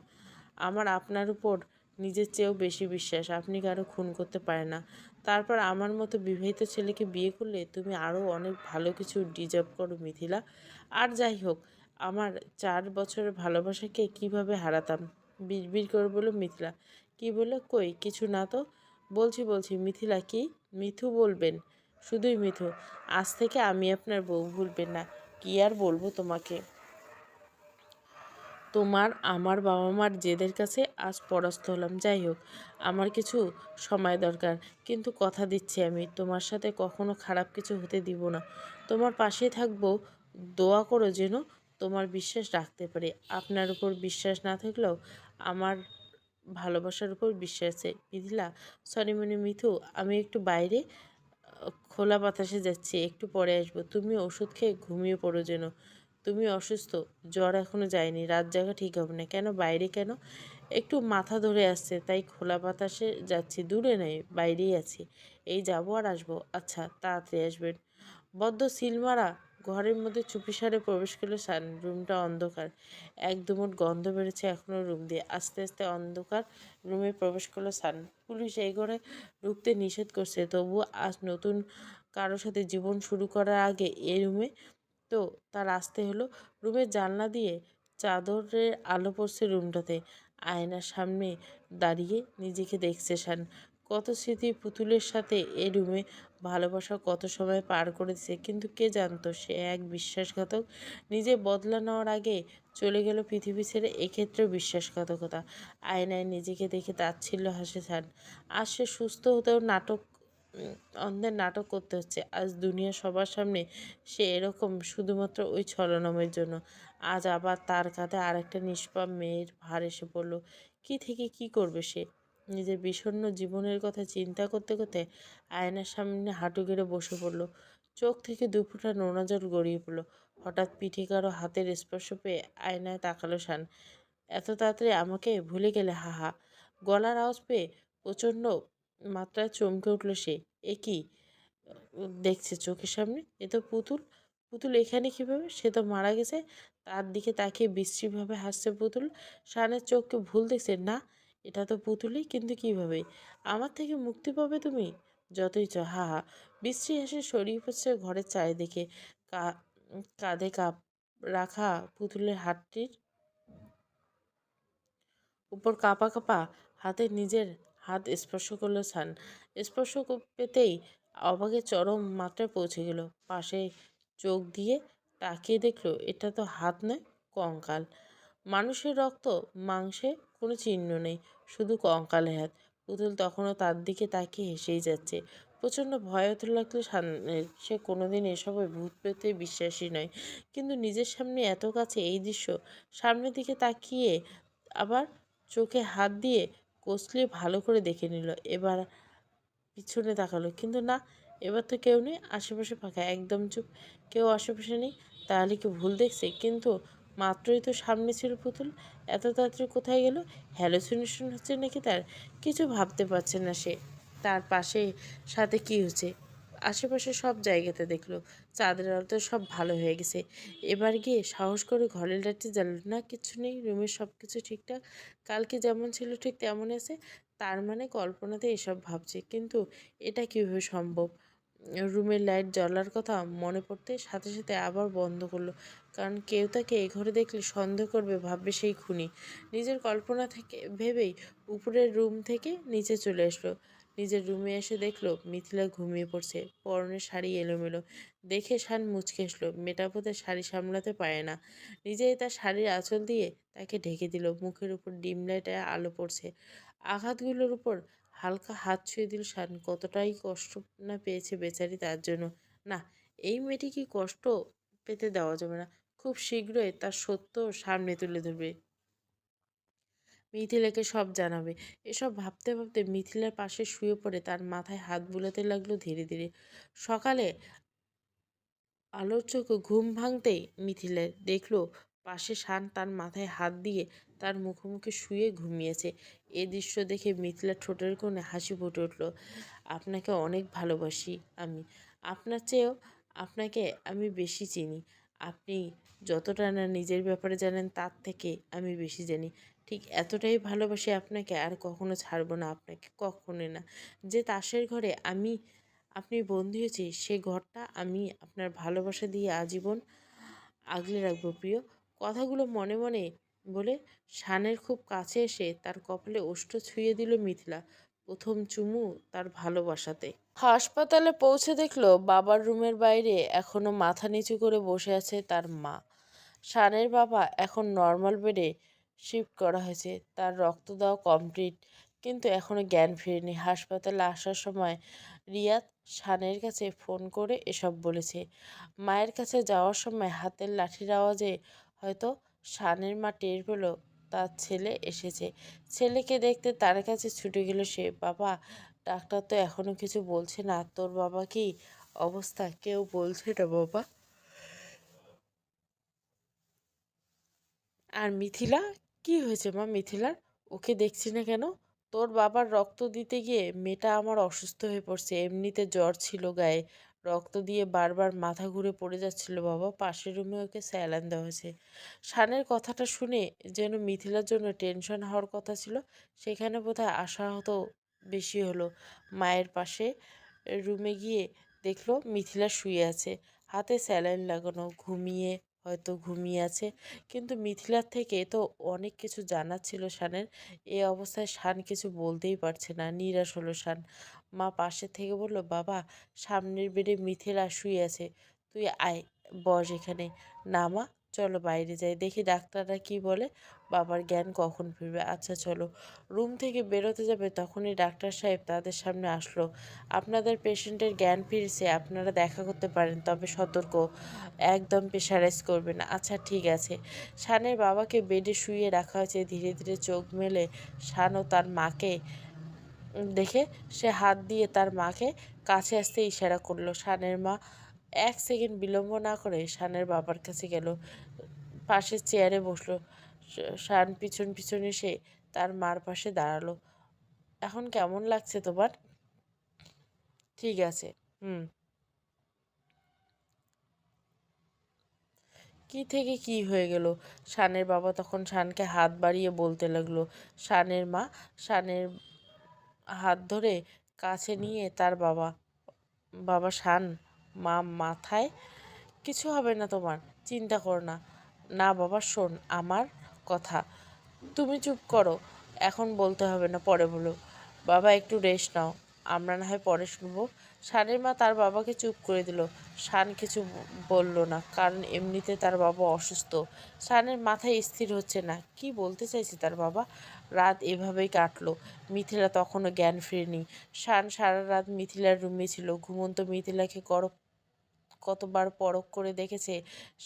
আমার আপনার উপর নিজের চেয়েও বেশি বিশ্বাস। আপনি কারো খুন করতে পারেন না। তারপর আমার মতো বিবাহিত ছেলেকে বিয়ে করলে তুমি আরও অনেক ভালো কিছু ডিজার্ভ করো মিথিলা। আর যাই হোক, আমার 4 বছরের ভালোবাসাকে কিভাবে হারাতাম? বিড়বিড় করে বলল মিথিলা। কি বললো? কই কিছু না তো। বলছি মিথিলা। কি মিথু বলবেন? শুধুই মিথু। আজ থেকে আমি আপনার বউ, ভুলবেন না। কি আর বলবো তোমাকে? তোমার আমার বাবা মার জেদের কাছে আজ পরাস্ত হলাম। যাই হোক, আমার কিছু সময় দরকার, কিন্তু কথা দিচ্ছি আমি তোমার সাথে কখনো খারাপ কিছু হতে দিব না। তোমার পাশে থাকবো। দোয়া করো যেন তোমার বিশ্বাস রাখতে পারে। আপনার উপর বিশ্বাস না থাকলেও আমার ভালোবাসার উপর বিশ্বাস আছে। মিথিলা, সরি মনে মিথু, আমি একটু বাইরে খোলা বাতাসে যাচ্ছি, একটু পরে আসবো। তুমি ওষুধ খেয়ে ঘুমিয়ে পড়ো যেন। তুমি অসুস্থ, জ্বর এখনো যায়নি, রাত জাগা ঠিক হবে না। কেন বাইরে কেন? একটু মাথা ধরে আসছে, তাই খোলা বাতাসে যাচ্ছি। দূরে নেই, বাইরেই আছি। এই যাবো আর আসবো। আচ্ছা, তাড়াতাড়ি আসবেন। বদ্ধ সিলমারা ঘরের মধ্যে চুপিসারে প্রবেশ করলো সান। রুমটা অন্ধকার। এক দুমুট গন্ধ বেরোচ্ছে এখনও রুম দিয়ে। আস্তে আস্তে অন্ধকার রুমে প্রবেশ করলো সান। পুলিশ এই ঘরে ঢুকতে নিষেধ করছে, তবুও আজ নতুন কারো সাথে জীবন শুরু করার আগে এই রুমে তো তার আসতে হলো। রুমের জানলা দিয়ে চাদরের আলো পড়ছে রুমটাতে। আয়নার সামনে দাঁড়িয়ে নিজেকে দেখছে শান। কত স্মৃতি পুতুলের সাথে এ রুমে ভালোবাসা কত সময় পার করেছে, কিন্তু কে জানতো সে এক বিশ্বাসঘাতক। নিজে বদলা নেওয়ার আগে চলে গেল পৃথিবী ছেড়ে। এক্ষেত্রেও বিশ্বাসঘাতকতা। আয়নায় নিজেকে দেখে তাচ্ছিল্য হাসে ছান। আজ সে সুস্থ হতেও অন্ধের নাটক করতে হচ্ছে। আজ দুনিয়া সবার সামনে সে এরকম শুধুমাত্র ওই ছলনামের জন্য। আজ আবার তার কাঁধে আরেকটা নিষ্পাপ মেয়ের ভার এসে পড়ল। কি থেকে কি করবে সে? নিজের বিষণ্ণ জীবনের কথা চিন্তা করতে করতে আয়নার সামনে হাঁটু গেড়ে বসে পড়ল। চোখ থেকে দুফোঁটা নোনা জল গড়িয়ে পড়ল। হঠাৎ পিঠে কারো হাতের স্পর্শ পেয়ে আয়নায় তাকালো শান। এত তাড়াতাড়ি আমাকে ভুলে গেলে, হা হা। গলার আওয়াজ পেয়ে প্রচণ্ড মাত্রায় চমকে উঠল সে। এ কি দেখছে চোখের সামনে? এ তো পুতুল। পুতুল এখানে কিভাবে? সে তো মারা গেছে। তার দিকে তাকিয়ে বিশ্রীভাবে হাসছে পুতুল। শানের চোখকে ভুল দেখছে না, এটা তো পুতুলই, কিন্তু কিভাবে? আমার থেকে মুক্তি পাবে তুমি? যতই চ, হা হা। বিশ্রী হেসে সরিয়ে পড়ছে ঘরের চারিদিকে। কাঁধে কাপ রাখা পুতুলের হাতটির উপর কাঁপা কাঁপা হাতে নিজের হাত স্পর্শ করলো ছান। স্পর্শ পেতেই অবাকের চরম মাত্রায় পৌঁছে গেল। পাশে চোখ দিয়ে তাকিয়ে দেখলো এটা তো হাত নয়, কঙ্কাল। মানুষের রক্ত মাংসে কোনো চিহ্ন নেই, শুধু কঙ্কালের হাত। পুতুল তখনও তার দিকে তাকিয়ে হেসেই যাচ্ছে। প্রচণ্ড ভয়ার্থ লাগলো সামনের। সে কোনোদিন এসবে ভূত পেতে বিশ্বাসী নয়, কিন্তু নিজের সামনে এত কাছে এই দৃশ্য, সামনের দিকে তাকিয়ে আবার চোখে হাত দিয়ে কষলিয়ে ভালো করে দেখে নিল। এবার পিছনে তাকালো, কিন্তু না, এবার তো কেউ নেই। আশেপাশে ফাঁকা, একদম চুপ। কেউ আশেপাশে নেই। তাহলে কি ভুল দেখছে? কিন্তু মাত্রই তো সামনে ছিল পুতুল। এত তাড়াতাড়ি কোথায় গেল? হ্যালুসিনেশন হচ্ছে নাকি তার? কিছু ভাবতে পারছে না সে। তার পাশে সাথে কি হচ্ছে? আশেপাশে সব জায়গাতে দেখলো চাঁদের আলোতে সব ভালো হয়ে গেছে। এবার গিয়ে সাহস করে ঘরের লাইটটি জ্বালল। না, কিছু নেই, রুমের সব কিছু ঠিকঠাক। কালকে যেমন ছিল ঠিক তেমনই আছে। তার মানে কল্পনাতে এসব ভাবছে, কিন্তু এটা কীভাবে সম্ভব? রুমের লাইট জ্বলার কথা মনে পড়তে সাথে সাথে আবার বন্ধ করলো, কারণ কেউ তাকে এই ঘরে দেখলে সন্দেহ করবে, ভাববে সেই খুনি। নিজের কল্পনা থেকে ভেবেই উপরের রুম থেকে নিচে চলে আসলো। নিজের রুমে এসে দেখলো মিথিলা ঘুমিয়ে পড়ছে, পরনের শাড়ি এলোমেলো। দেখে শান মুচকে আসলো। মেয়েটা বোধহয় শাড়ি সামলাতে পারে না, নিজেই তার শাড়ির আঁচল দিয়ে তাকে ঢেকে দিল। মুখের উপর ডিম লাইটে আলো পড়ছে। আঘাতগুলোর উপর হালকা হাত ছুঁয়ে দিল শান। কতটাই কষ্ট না পেয়েছে বেচারি তার জন্য। না, এই মেয়েটিকে কষ্ট পেতে দেওয়া যাবে না। খুব শীঘ্রই তার সত্য সামনে তুলে ধরবে, মিথিলাকে সব জানাবে। এসব ভাবতে ভাবতে মিথিলার পাশে শুয়ে পড়ে তার মাথায় হাত বুলাতে লাগলো ধীরে ধীরে। সকালে আলোর চোখে ঘুম ভাঙতেই মিথিলার দেখলো পাশে শান তার মাথায় হাত দিয়ে তার মুখোমুখি শুয়ে ঘুমিয়েছে। এ দৃশ্য দেখে মিথিলার ঠোঁটের কোণে হাসি ফুটে উঠল। আপনাকে অনেক ভালোবাসি আমি। আপনার চেয়েও আপনাকে আমি বেশি চিনি। আপনি যতটা না নিজের ব্যাপারে জানেন তার থেকে আমি বেশি জানি। ঠিক এতটাই ভালোবাসি আপনাকে, আর কখনো ছাড়বো না আপনাকে, কখনোই না। যে তাসের ঘরে আপনি বন্দী হয়েছে, সে ঘরটা আমি আপনার ভালোবাসা দিয়ে আজীবন আগলে রাখবো প্রিয়। কথাগুলো মনে মনে বলে শানের খুব কাছে এসে তার কপালে ওষ্ঠ ছুঁয়ে দিল মিথিলা। প্রথম চুমু তার ভালোবাসাতে। হাসপাতালে পৌঁছে দেখলো বাবার রুমের বাইরে এখনো মাথা নিচু করে বসে আছে তার মা। শানের বাবা এখন নর্মাল বেডে শিফট করা হয়েছে, তার রক্ত দেওয়া কমপ্লিট, কিন্তু এখনো জ্ঞান ফেরেনি। হাসপাতালে আসার সময় রিয়াদ শানের কাছে ফোন করে এসব বলেছে। মায়ের কাছে যাওয়ার সময় হাতের লাঠির আওয়াজে হয়তো শানের মা টের পেল তার ছেলে এসেছে। ছেলেকে দেখতে তার কাছে ছুটে গেল সে। বাবা, ডাক্তার তো এখনো কিছু বলছে না, তোর বাবা কি অবস্থা? কেউ বলছে না বাবা। আর মিথিলা, কি হয়েছে মা মিথিলার? ওকে দেখছি না কেন? তোর বাবার রক্ত দিতে গিয়ে মেয়েটা আমার অসুস্থ হয়ে পড়ছে। এমনিতে জ্বর ছিল গায়ে, রক্ত দিয়ে বারবার মাথা ঘুরে পড়ে যাচ্ছিল বাবা। পাশের রুমে ওকে স্যালাইন দেওয়া হয়েছে। শানের কথাটা শুনে যেন মিথিলার জন্য টেনশন হওয়ার কথা ছিল, সেখানে বোধহয় আশাহত বেশি হলো। মায়ের পাশে রুমে গিয়ে দেখলো মিথিলা শুয়ে আছে, হাতে স্যালাইন লাগানো, হয়তো ঘুমিয়ে আছে। কিন্তু মিথিলার থেকে তো অনেক কিছু জানার ছিল শানের। এ অবস্থায় শান কিছু বলতেই পারছে না। নিরাশ হলো শান। মা পাশে থেকে বলল, বাবা সামনের বেডে মিথিলা শুয়ে আছে, তুই আয় বস এখানে। না মা, চলো বাইরে যাই, দেখি ডাক্তাররা কি বলে, বাবার জ্ঞান কখন ফিরবে। আচ্ছা চলো। রুম থেকে বেরোতে যাবে তখনই ডাক্তার সাহেব তাদের সামনে আসলো। আপনাদের পেশেন্টের জ্ঞান ফিরেছে, আপনারা দেখা করতে পারেন, তবে সতর্ক, একদম প্রেশারাইজ করবেন। আচ্ছা ঠিক আছে। শানের বাবাকে বেডে শুইয়ে রাখা হয়েছে। ধীরে ধীরে চোখ মেলে শানও তার মাকে দেখে সে হাত দিয়ে তার মাকে কাছে আসতে ইশারা করলো। শানের মা 1 সেকেন্ড বিলম্ব না করে শানের বাবার কাছে গেল, পাশের চেয়ারে বসলো। শান পিছন পিছন এসে তার মার পাশে দাঁড়ালো। এখন কেমন লাগছে তোমার? ঠিক আছে। হুম। কি থেকে কি হয়ে গেল? শানের বাবা তখন শানকে হাত বাড়িয়ে বলতে লাগলো। শানের মা শানের হাত ধরে কাছে নিয়ে তার বাবা, বাবা শান, মা মাথায় কিছু হবে না তোমার, চিন্তা করো না। না বাবা, শোন আমার কথা, তুমি চুপ করো, এখন বলতে হবে না, পরে বলো। বাবা একটু রেস্ট নাও, আমরা না হয় পরে শুনবো। শানের মা তার বাবাকে চুপ করে দিল। শান কিছু বলল না, কারণ এমনিতে তার বাবা অসুস্থ। শানের মাথায় স্থির হচ্ছে না, কি বলতে চাইছে তার বাবা। রাত এভাবেই কাটলো। মিথিলা তখনও জ্ঞান ফিরেনি। শান সারা রাত মিথিলার রুমে ছিল। ঘুমন্ত মিথিলাকে কতবার পরখ করে দেখেছে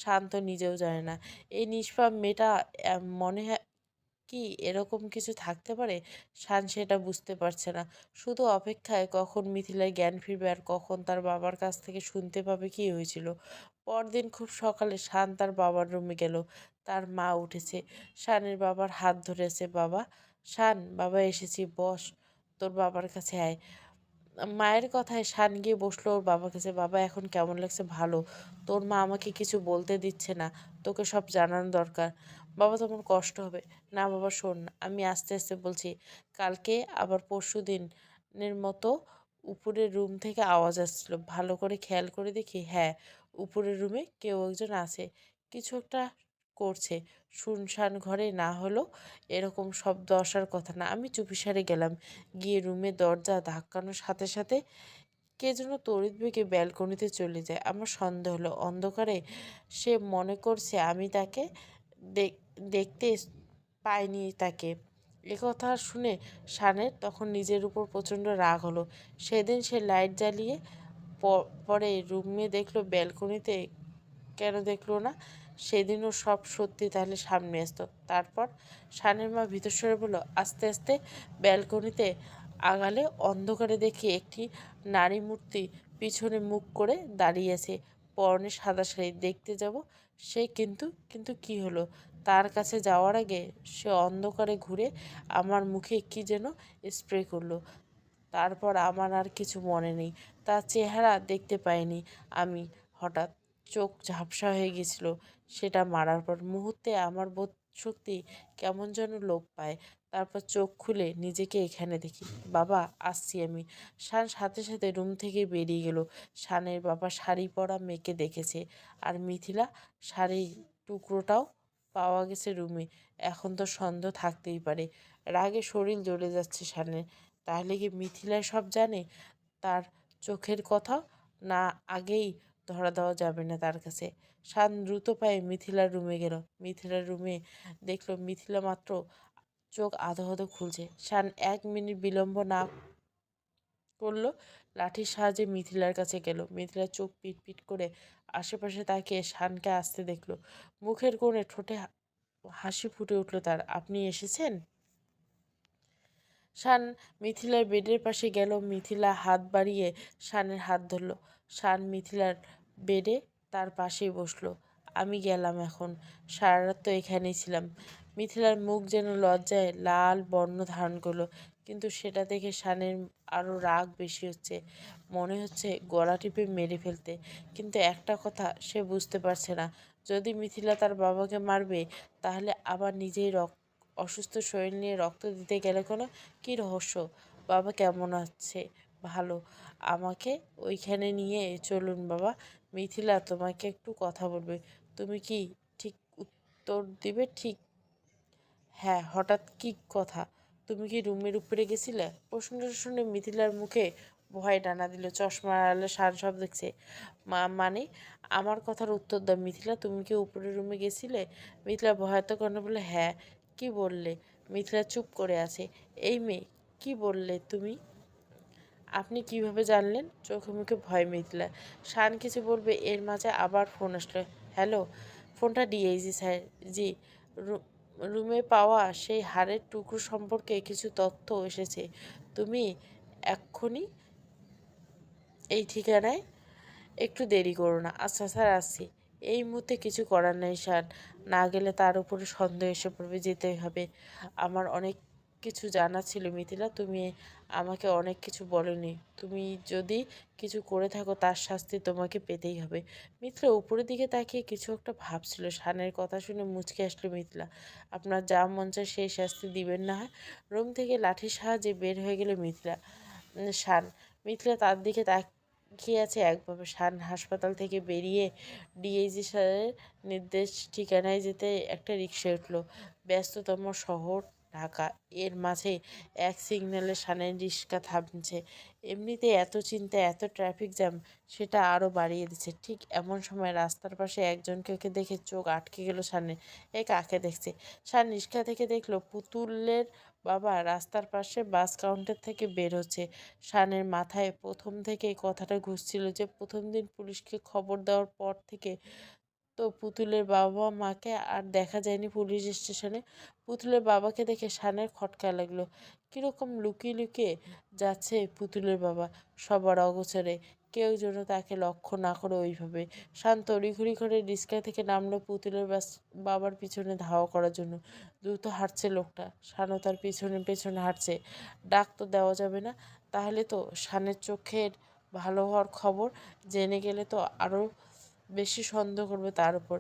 শান্ত নিজেও জানে না। এই নিষ্পাপ মেয়েটা মনে হয় কি এরকম কিছু থাকতে পারে? শান সেটা বুঝতে পারছে না, শুধু অপেক্ষায় কখন মিথিলার জ্ঞান ফিরবে আর কখন তার বাবার কাছ থেকে শুনতে পাবে কি হয়েছিল। পরদিন খুব সকালে শান তার বাবার রুমে গেল। তার মা উঠেছে, শানের বাবার হাত ধরেছে। বাবা, শান, বাবা এসেছি, বস, তোর বাবার কাছে আয়। মায়ের কথায় শান গিয়ে বসলো ওর বাবার কাছে। বাবা এখন কেমন লাগছে? ভালো। তোর মা আমাকে কিছু বলতে দিচ্ছে না, তোকে সব জানানো দরকার। বাবা তোমার কষ্ট হবে। না বাবা শোন, আমি আস্তে আস্তে বলছি। কালকে আবার পরশু দিনের মতো উপরের রুম থেকে আওয়াজ আসছিল, ভালো করে খেয়াল করে দেখি, হ্যাঁ উপরের রুমে কেউ একজন আছে, কিছু একটা করছে। শুনশান ঘরে না হলো এরকম শব্দ আসার কথা না। আমি চুপিসারে গেলাম, গিয়ে রুমে দরজা ধাক্কানোর সাথে সাথে কে যেন তড়িৎ বেগে ব্যালকনিতে চলে যায়। আমার সন্দেহ হলো অন্ধকারে সে মনে করছে আমি তাকে দেখতে পাইনি তাকে। একথা শুনে শানের তখন নিজের উপর প্রচণ্ড রাগ হলো। সেদিন সে লাইট জ্বালিয়ে পরে রুমে দেখলো ব্যালকনিতে, কেন দেখলো না? সেদিনও সব সত্যি তাহলে সামনে আসতো। তারপর শানের মা ভীতস্বরে বলল, আস্তে আস্তে ব্যালকনিতে আগালে অন্ধকারে দেখি একটি নারী মূর্তি পিছনে মুখ করে দাঁড়িয়ে আছে, পরনে সাদা শাড়ি। দেখতে যাব সে, কিন্তু কিন্তু কি হলো? তার কাছে যাওয়ার আগে সে অন্ধকারে ঘুরে আমার মুখে কি যেন স্প্রে করলো। তারপর আমার আর কিছু মনে নেই, তার চেহারা দেখতে পাইনি আমি। হঠাৎ চোখ ঝাপসা হয়ে গেছিল সেটা মারার পর। মুহূর্তে আমার বোধ শক্তি কেমন যেন লোপ পায়। তারপর চোখ খুলে নিজেকে এখানে দেখি। বাবা আসছি আমি। শান সাথে সাথে রুম থেকে বেরিয়ে গেল। শানের বাবা শাড়ি পরা মেয়েকে দেখেছে, আর মিথিলা শাড়ির টুকরোটাও পাওয়া গেছে রুমে। এখন তো সন্দেহ থাকতেই পারে। রাগে শরীর জ্বলে যাচ্ছে শানের। তাহলে কি মিথিলা সব জানে? তার চোখের কথা না, আগেই ধরা দেওয়া যাবে না তার কাছে। শান দ্রুত পায়ে মিথিলার রুমে গেল। মিথিলার রুমে দেখলো মিথিলা মাত্র চোখ আধো আধো খুলছে। শান 1 মিনিট বিলম্ব না করলো, লাঠির সাহায্যে মিথিলার কাছে গেল। মিথিলার চোখ পিট পিট করে আশেপাশে তাকিয়ে শানকে আসতে দেখলো। মুখের কোণে ঠোঁটে হাসি ফুটে উঠল তার। আপনি এসেছেন? শান মিথিলার বেডের পাশে গেল। মিথিলা হাত বাড়িয়ে শানের হাত ধরল। শান মিথিলার বেডে তার পাশেই বসলো। আমি গেলাম এখন, সারা রাত তো এখানেই ছিলাম। মিথিলার মুখ যেন লজ্জায় লাল বর্ণ ধারণ করলো, কিন্তু সেটা দেখে শানের আরও রাগ বেশি হচ্ছে। মনে হচ্ছে গলা টিপে মেরে ফেলতে। কিন্তু একটা কথা সে বুঝতে পারছে না, যদি মিথিলা তার বাবাকে মারবে তাহলে আবার নিজেই অসুস্থ শরীর নিয়ে রক্ত দিতে গেলে কোনো কী রহস্য? বাবা কেমন আছে? ভালো। আমাকে ওইখানে নিয়ে চলুন বাবা। মিথিলা তোমাকে একটু কথা বলবে। তুমি কি ঠিক উত্তর দিবে? ঠিক। হ্যাঁ, হঠাৎ কী কথা? তুমি কি রুমের উপরে গেছিলে? প্রশ্নটা শুনে মিথিলার মুখে ভয়ে ডানা দিল। চশমার আড়ালে শান সব দেখছে। মানে আমার কথার উত্তর দাও মিথিলা, তুমি কি উপরের রুমে গেছিলে? মিথিলা ভয়ার্ত কণ্ঠে বলল, হ্যাঁ। কি বললে? মিথিলা চুপ করে আছে। এই মেয়ে, কি বললে তুমি? আপনি কিভাবে জানলেন? চোখে মুখে ভয় মিথিলা। শান কিছু বলবে এর মাঝে আবার ফোন আসলো। হ্যালো, ফোনটা ডিআইজি স্যার। জি। রুমে পাওয়া সেই হাড়ের টুকরো সম্পর্কে কিছু তথ্য এসেছে। তুমি এক্ষুনি এই ঠিকানায় একটু দেরি করো না। আচ্ছা স্যার, আসছি। এই মুহূর্তে কিছু করার নেই স্যার, না গেলে তার উপরে সন্দেহ এসে পড়বে, যেতেই হবে। আমার অনেক কিছু জানা ছিল মিথিলা, তুমি আমাকে অনেক কিছু বলনি। তুমি যদি কিছু করে থাকো তার শাস্তি তোমাকে পেতেই হবে। মিথিলা উপরের দিকে তাকিয়ে কিছু একটা ভাবছিল। শানের কথা শুনে মুচকে আসলো মিথিলা। আপনার যা মন চায় সেই শাস্তি দিবেন না হয়। রুম থেকে লাঠির সাহায্যে বের হয়ে গেল মিথিলা। শান। মিথিলা তার দিকে তাকিয়ে আছে একভাবে। শান হাসপাতাল থেকে বেরিয়ে ডিএইচি স্যারের নির্দেশ ঠিকানায় যেতে একটা রিকশায় উঠল। ব্যস্ততম শহর ঢাকা, এর মাঝে এক সিগন্যালে শানের রিক্সা থামছে। এমনিতে এত চিন্তা, এত ট্রাফিক জ্যাম, সেটা আরও বাড়িয়ে দিচ্ছে। ঠিক এমন সময় রাস্তার পাশে একজনকে দেখে চোখ আটকে গেল শানের। এ কাকে দেখছে? শান রিক্সা থেকে দেখলো পুতুলের বাবা রাস্তার পাশে বাস কাউন্টার থেকে বের হচ্ছে। শানের মাথায় প্রথম থেকেই কথাটা ঘুরছিল যে প্রথম দিন পুলিশকে খবর দেওয়ার পর থেকে তো পুতুলের বাবা মাকে আর দেখা যায়নি পুলিশ স্টেশনে। পুতুলের বাবাকে দেখে শানের খটকা লাগলো। কিরকম লুকিয়ে লুকিয়ে যাচ্ছে পুতুলের বাবা সবার অগোচরে, কেউ যেন তাকে লক্ষ্য না করে ওইভাবে। শান তড়িঘড়ি করে রিক্সা থেকে নামলো পুতুলের বাবার পিছনে ধাওয়া করার জন্য। দ্রুত হাঁটছে লোকটা, শানও তার পিছনে পেছনে হাঁটছে। ডাক তো দেওয়া যাবে না, তাহলে তো শানের চোখের ভালো হওয়ার খবর জেনে গেলে তো আরও বেশি সন্দেহ করবে তার উপর।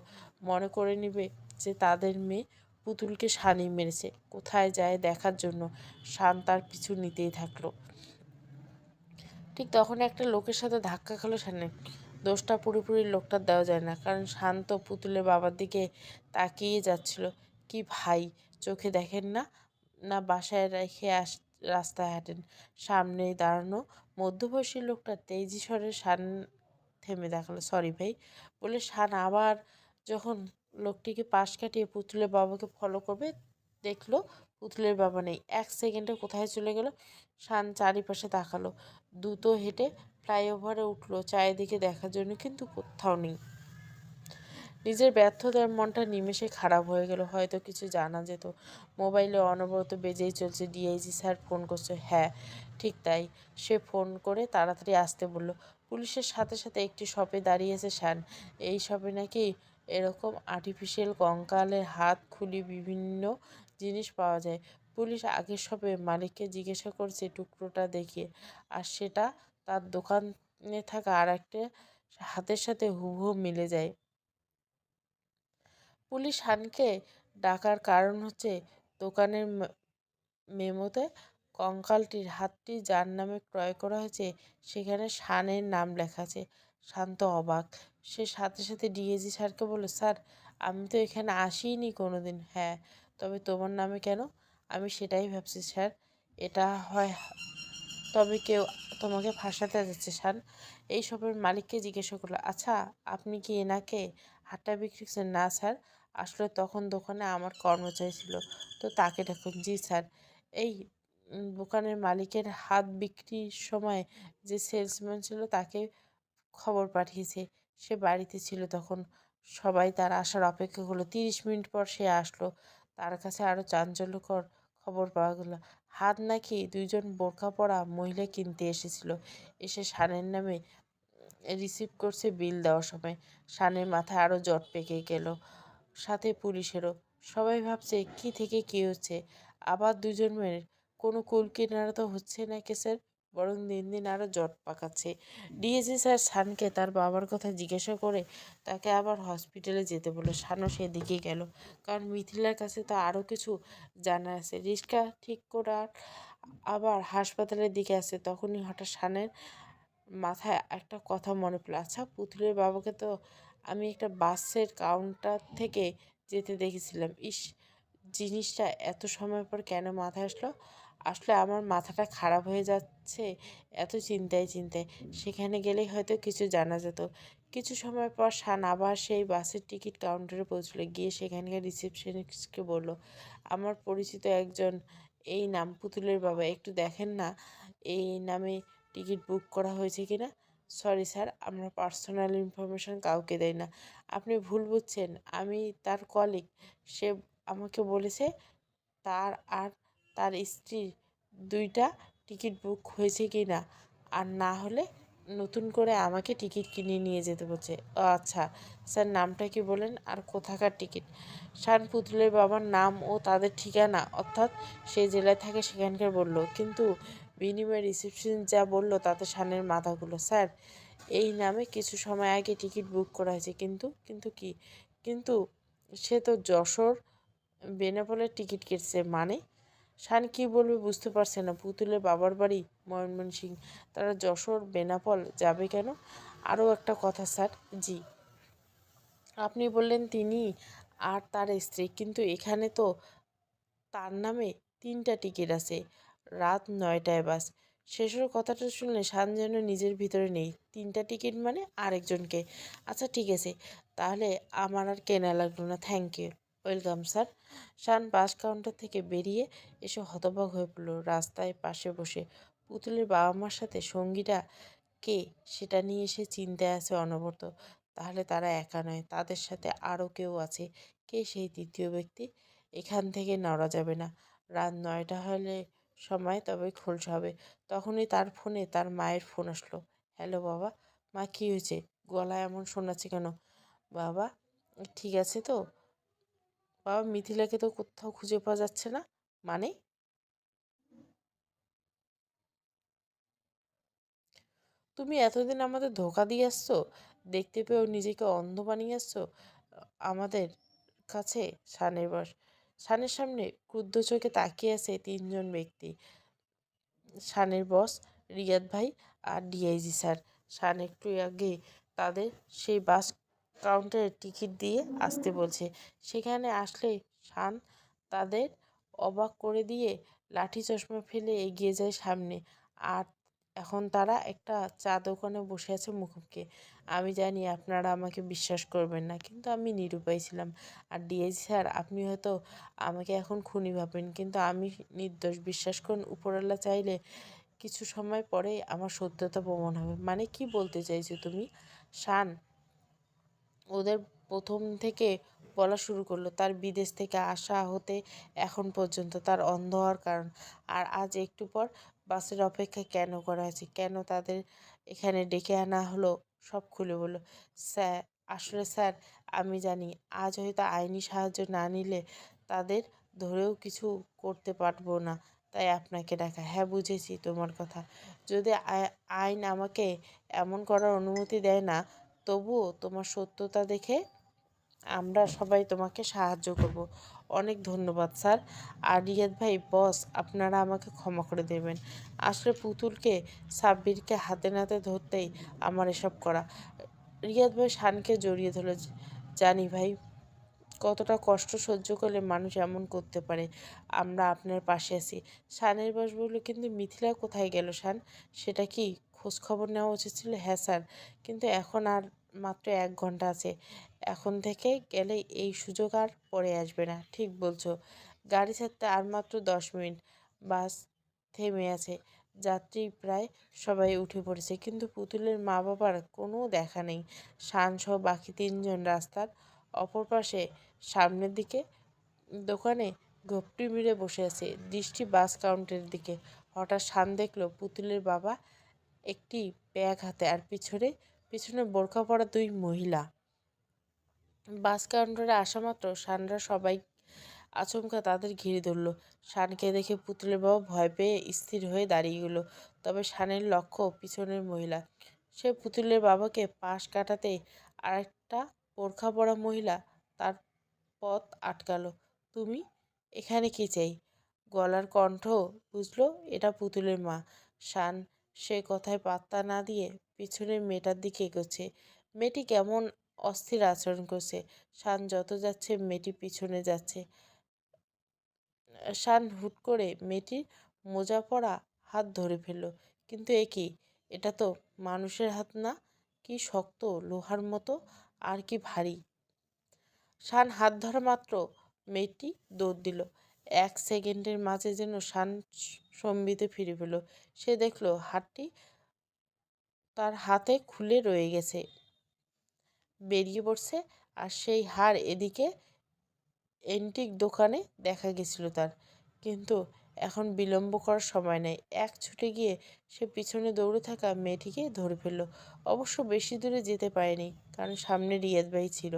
মনে করে নিবে যে তাদের মেয়ে পুতুলকে শানই মেরেছে। কোথায় যায় দেখার জন্য শান তার পিছু নিতেই থাকলো। ঠিক তখন একটা লোকের সাথে ধাক্কা খেলো শানের। দোষটা পুরোপুরি লোকটার দেওয়া যায় না, কারণ শান্ত পুতুলের বাবার দিকে তাকিয়ে যাচ্ছিল। কি ভাই, চোখে দেখেন না? না বাসায় রেখে রাস্তায় হাঁটেন? সামনে দাঁড়ানো মধ্যবয়সী লোকটা তেজি স্বরে শান থেমে দেখালো। সরি ভাই বলে শান আবার যখন লোকটিকে পাশ কাটিয়ে পুতুলের বাবাকে ফলো করবে, দেখলো পুতুলের বাবা নেই। এক সেকেন্ডে কোথায় চলে গেল। শান চারিপাশে তাকালো, দ্রুত হেঁটে ফ্লাইওভারে উঠলো চারিদিকে দেখার জন্য, কিন্তু কোথাও নেই। নিজের ব্যর্থতার মনটা নিমেষে খারাপ হয়ে গেল। হয়তো কিছু জানা যেত। মোবাইলে অনবরত বেজেই চলছে। ডিআইজি স্যার ফোন করছে। হ্যাঁ, ঠিক তাই। সে ফোন করে তাড়াতাড়ি আসতে বলল। পুলিশের সাথে সাথে একটি শপে দাঁড়িয়েছে শান। এই শপে নাকি এরকম আর্টিফিশিয়াল কঙ্কালের হাত খুলি বিভিন্ন জিনিস পাওয়া যায়। পুলিশ আগের শপে মালিককে জিজ্ঞাসা করছে টুকরোটা দেখিয়ে, আর সেটা তার দোকানে থাকা আর একটা হাতের সাথে হুবহু মিলে যায়। পুলিশ শানকে ডাকার কারণ হচ্ছে দোকানের মেমোতে কঙ্কালটির হাতটি যার নামে ক্রয় করা হয়েছে সেখানে শানের নাম লেখা আছে। শান্ত অবাক। সে সাথে সাথে ডিএজি স্যারকে বলল, স্যার আমি তো এখানে আসিনি কোনো দিন। হ্যাঁ, তবে তোমার নামে কেন? আমি সেটাই ভাবছি স্যার। এটা হয় তবে কেউ তোমাকে ফাঁসাতে যাচ্ছে শান। এই সবের মালিককে জিজ্ঞাসা করলো। আচ্ছা, আপনি কি এনাকে হাটটা বিক্রি করছেন? না স্যার, আসলে তখন দোকানে আমার কর্মচারী ছিল, তো তাকে ডাকুন। জি স্যার। এই দোকানের মালিকের হাত বিক্রির সময় যে সেলসম্যান ছিল তাকে খবর পাঠিয়েছে। সে বাড়িতে ছিল তখন। সবাই তার আসার অপেক্ষা করলো। 30 মিনিট পর সে আসলো। তার কাছে আরও চাঞ্চল্যকর খবর পাওয়া গেল। হাত নাকি দুইজন বোরকা পরা মহিলা কিনতে এসেছিল। এসে শানের নামে রিসিভ করছে বিল দেওয়ার সময়। শানের মাথায় আরও জট পেকে গেল, সাথে পুলিশেরও। সবাই ভাবছে কি থেকে কি হচ্ছে। আবার দুজনের কোনো কুল কিনারা তো হচ্ছে না কেসের, বরং দিন দিন আরও জট পাকাচ্ছে। ডিএসি স্যার শানকে তার বাবার কথা জিজ্ঞাসা করে তাকে আবার হসপিটালে যেতে বলল। শানও সেদিকেই গেল, কারণ মিথিলার কাছে তো আরও কিছু জানা আছে। রিক্সা ঠিক করার আবার হাসপাতালের দিকে আসছে, তখনই হঠাৎ শানের মাথায় একটা কথা মনে পড়লো। আচ্ছা, পুতুলের বাবাকে তো আমি একটা বাসের কাউন্টার থেকে যেতে দেখেছিলাম। ইস, জিনিসটা এত সময় পর কেন মাথায় আসলো? আসলে আমার মাথাটা খারাপ হয়ে যাচ্ছে এত চিন্তায় চিন্তায়। সেখানে গেলেই হয়তো কিছু জানা যেত। কিছু সময় পর শান আবার সেই বাসের টিকিট কাউন্টারে পৌঁছলো। গিয়ে সেখানকার রিসেপশনিস্টকে বলল, আমার পরিচিত একজন, এই নাম পুতুলের বাবা, একটু দেখেন না এই নামে টিকিট বুক করা হয়েছে কিনা। সরি স্যার, আমরা পার্সোনাল ইনফরমেশন কাউকে দেই না। আপনি ভুল বুঝছেন, আমি তার কলিগ। সে আমাকে বলেছে তার আর তার স্ত্রীর 2টা টিকিট বুক হয়েছে কি না, আর না হলে নতুন করে আমাকে টিকিট কিনে নিয়ে যেতে বলছে। ও আচ্ছা স্যার, নামটা কি বলেন আর কোথাকার টিকিট? শান পুতুলের বাবার নাম ও তাদের ঠিকানা, অর্থাৎ সে জেলায় থাকে সেখানকার বলল। কিন্তু বিনিময়ে রিসেপশন যা বলল তাতে শানের মাথাগুলো। স্যার, এই নামে কিছু সময় আগে টিকিট বুক করা হয়েছে। কিন্তু কি কিন্তু? সে তো যশোর বেনাপোলের টিকিট কেটেছে মানে? শান কি বলবে বুঝতে পারছে না। পুতুলের বাবার বাড়ি ময়মনসিংহ, তারা যশোর বেনাপোল যাবে কেন? আরও একটা কথা স্যার। জি, আপনি বললেন তিনি আর তার স্ত্রী, কিন্তু এখানে তো তার নামে 3টা টিকিট আছে, রাত 9টায় বাস। শেষের কথাটা শুনলে শান যেন নিজের ভিতরে নেই। 3টা টিকিট মানে আরেকজনকে। আচ্ছা ঠিক আছে, তাহলে আমার আর কেনা লাগলো না, থ্যাংক ইউ। Welcome sir. শান বাস কাউন্টার থেকে বেরিয়ে এসে হতবাক হয়ে পড়ল। রাস্তায় পাশে বসে পুতুলের বাবা মার সাথে সঙ্গীটা কে সেটা নিয়ে সে চিন্তায় আছে অনবরত। তাহলে তারা একা নয়, তাদের সাথে আরও কেউ আছে। কে সেই তৃতীয় ব্যক্তি? এখান থেকে নড়া যাবে না। রাত 9টা হলে সময় তবে খোলসা হবে। তখনই তার ফোনে তার মায়ের ফোন আসলো। হ্যালো বাবা। মা, কী হয়েছে? গলা এমন শোনাচ্ছে কেন? বাবা ঠিক আছে তো? বাবা, মিথিলাকে তো কোথাও খুঁজে পাওয়া যাচ্ছে না। মানে? তুমি এতদিন আমাদের ধোকা দিয়ে আসছো, দেখতে পেয়েও নিজেকে অন্ধ বানিয়ে আসছো আমাদের কাছে। শানের বস, শানের সামনে ক্রুদ্ধ চোখে তাকিয়ে আছে 3জন ব্যক্তি। শানের বস, রিয়াদ ভাই আর ডিআইজি স্যার। শান একটু আগে তাদের সেই বাস কাউন্টারে টিকিট দিয়ে আসতে বলছে। সেখানে আসলে শান তাদের অবাক করে দিয়ে লাঠি চশমা ফেলে এগিয়ে যায় সামনে। আর এখন তারা একটা চা দোকানে বসে আছে মুখোমুখি। আমি জানি আপনারা আমাকে বিশ্বাস করবেন না, কিন্তু আমি নিরুপায় ছিলাম। আর ডিআইজি স্যার, আপনি হয়তো আমাকে এখন খুনি ভাবেন, কিন্তু আমি নির্দোষ। বিশ্বাস করুন, উপরওয়ালা চাইলে কিছু সময় পরেই আমার সত্যতা প্রমাণ হবে। মানে কি বলতে চাইছো তুমি? শান ওদের প্রথম থেকে বলা শুরু করলো তার বিদেশ থেকে আসা হতে এখন পর্যন্ত তার অন্ধ হওয়ার কারণ। আর আজ একটু পর বাসের অপেক্ষা কেন করা হয়েছে, কেন তাদের এখানে ডেকে আনা হলো, সব খুলে বলল। স্যার, আসলে স্যার, আমি জানি আজ হয়তো আইনি সাহায্য না নিলে তাদের ধরেও কিছু করতে পারবো না, তাই আপনাকে ডাকা। হ্যাঁ, বুঝেছি তোমার কথা। যদি আইন আমাকে এমন করার অনুমতি দেয় না, তবুও তোমার সত্যতা দেখে আমরা সবাই তোমাকে সাহায্য করব। অনেক ধন্যবাদ স্যার। আর রিয়াদ ভাই, বস, আপনারা আমাকে ক্ষমা করে দেবেন। আসলে পুতুলকে, সাব্বিরকে হাতে নাতে ধরতেই আমার এসব করা। রিয়াদ ভাই শানকে জড়িয়ে ধরল। জানি ভাই, কতটা কষ্ট সহ্য করলে মানুষ এমন করতে পারে। আমরা আপনার পাশে আছি। শানের বস বলল, কিন্তু মিথিলা কোথায় গেল শান? সেটা কি খোঁজ খবর নেওয়া উচিত ছিল? হ্যাঁ স্যার, কিন্তু এখন আর মাত্র 1 ঘন্টা আছে। এখন থেকে গেলে এই সুযোগ আর পরে আসবে না। ঠিক বলছো। গাড়ি ছাড়তে আর মাত্র 10 মিনিট। বাস থেমে আছে। যাত্রী প্রায় সবাই উঠে পড়েছে, কিন্তু পুতুলের মা বাবার কোনো দেখা নেই। শান সহ বাকি 3জন রাস্তার অপর পাশে সামনের দিকে দোকানে ঘোপটি মেরে বসে আছে, দৃষ্টি বাস কাউন্টারের দিকে। হঠাৎ শান দেখলো পুতুলের বাবা একটি ব্যাগ হাতে, আর পিছনে পিছনে বোরকা পরা 2 মহিলা। বাস কাউন্টারে আসা মাত্র শানরা সবাই আচমকা তাদের ঘিরে ধরল। শানকে দেখে পুতুলের বাবা ভয় পেয়ে স্থির হয়ে দাঁড়িয়ে গেল। তবে শানের লক্ষ্য পিছনের মহিলা। সে পুতুলের বাবাকে পাশ কাটাতে আরেকটা বোরখা পরা মহিলা তার পথ আটকালো। তুমি এখানে কি চাই? গলার কণ্ঠ বুঝলো এটা পুতুলের মা। শান সে কথায় পাত্তা না দিয়ে পিছনের মেয়েটার দিকে এগোচ্ছে। মেয়েটি কেমন অস্থির আচরণ করছে। শান যত যাচ্ছে মেয়েটি পিছনে যাচ্ছে। শান হুট করে মেয়েটির মোজা পরা হাত ধরে ফেলল। কিন্তু এ কি? এটা তো মানুষের হাত না। কি শক্ত, লোহার মতো, আর কি ভারী। শান হাত ধরা মাত্র মেয়েটি দৌড় দিল। 1 সেকেন্ডের মাঝে যেন শান সম্বিতে ফিরে পেল। সে দেখল হাতটি তার হাতে খুলে রয়ে গেছে, বেরিয়ে পড়ছে। আর সেই হার এদিকে এন্টিক দোকানে দেখা গেছিল তার। কিন্তু এখন বিলম্ব করার সময় নেই। এক ছুটে গিয়ে সে পিছনে দৌড়ে থাকা মেয়েটিকে ধরে ফেলল। অবশ্য বেশি দূরে যেতে পারেনি, কারণ সামনে রিয়াদ ভাই ছিল।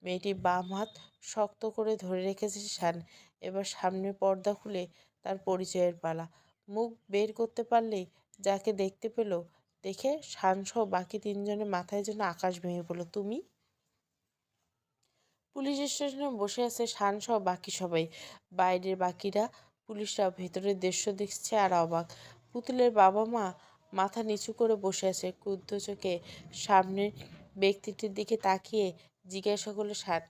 মেয়েটি বাম হাত শক্ত করে ধরে রেখেছে শান। এবার সামনে পর্দা খুলে তার পরিচয়ের পালা। মুখ বের করতে পারলেই যাকে দেখতে পেল দেখে শানসহ বাকি তিনজনের মাথায় যেন আকাশ ভেঙে পড়ল। তুমি? পুলিশ স্টেশনে বসে আছে শানসহ বাকি সবাই। বাইরের বাকিরা, পুলিশরা ভেতরের দৃশ্য দেখছে আর অবাক। পুতুলের বাবা মা মাথা নিচু করে বসে আছে, ক্রুদ্ধ চোখে সামনের ব্যক্তিটির দিকে তাকিয়ে জিজ্ঞাসা করলো, শান,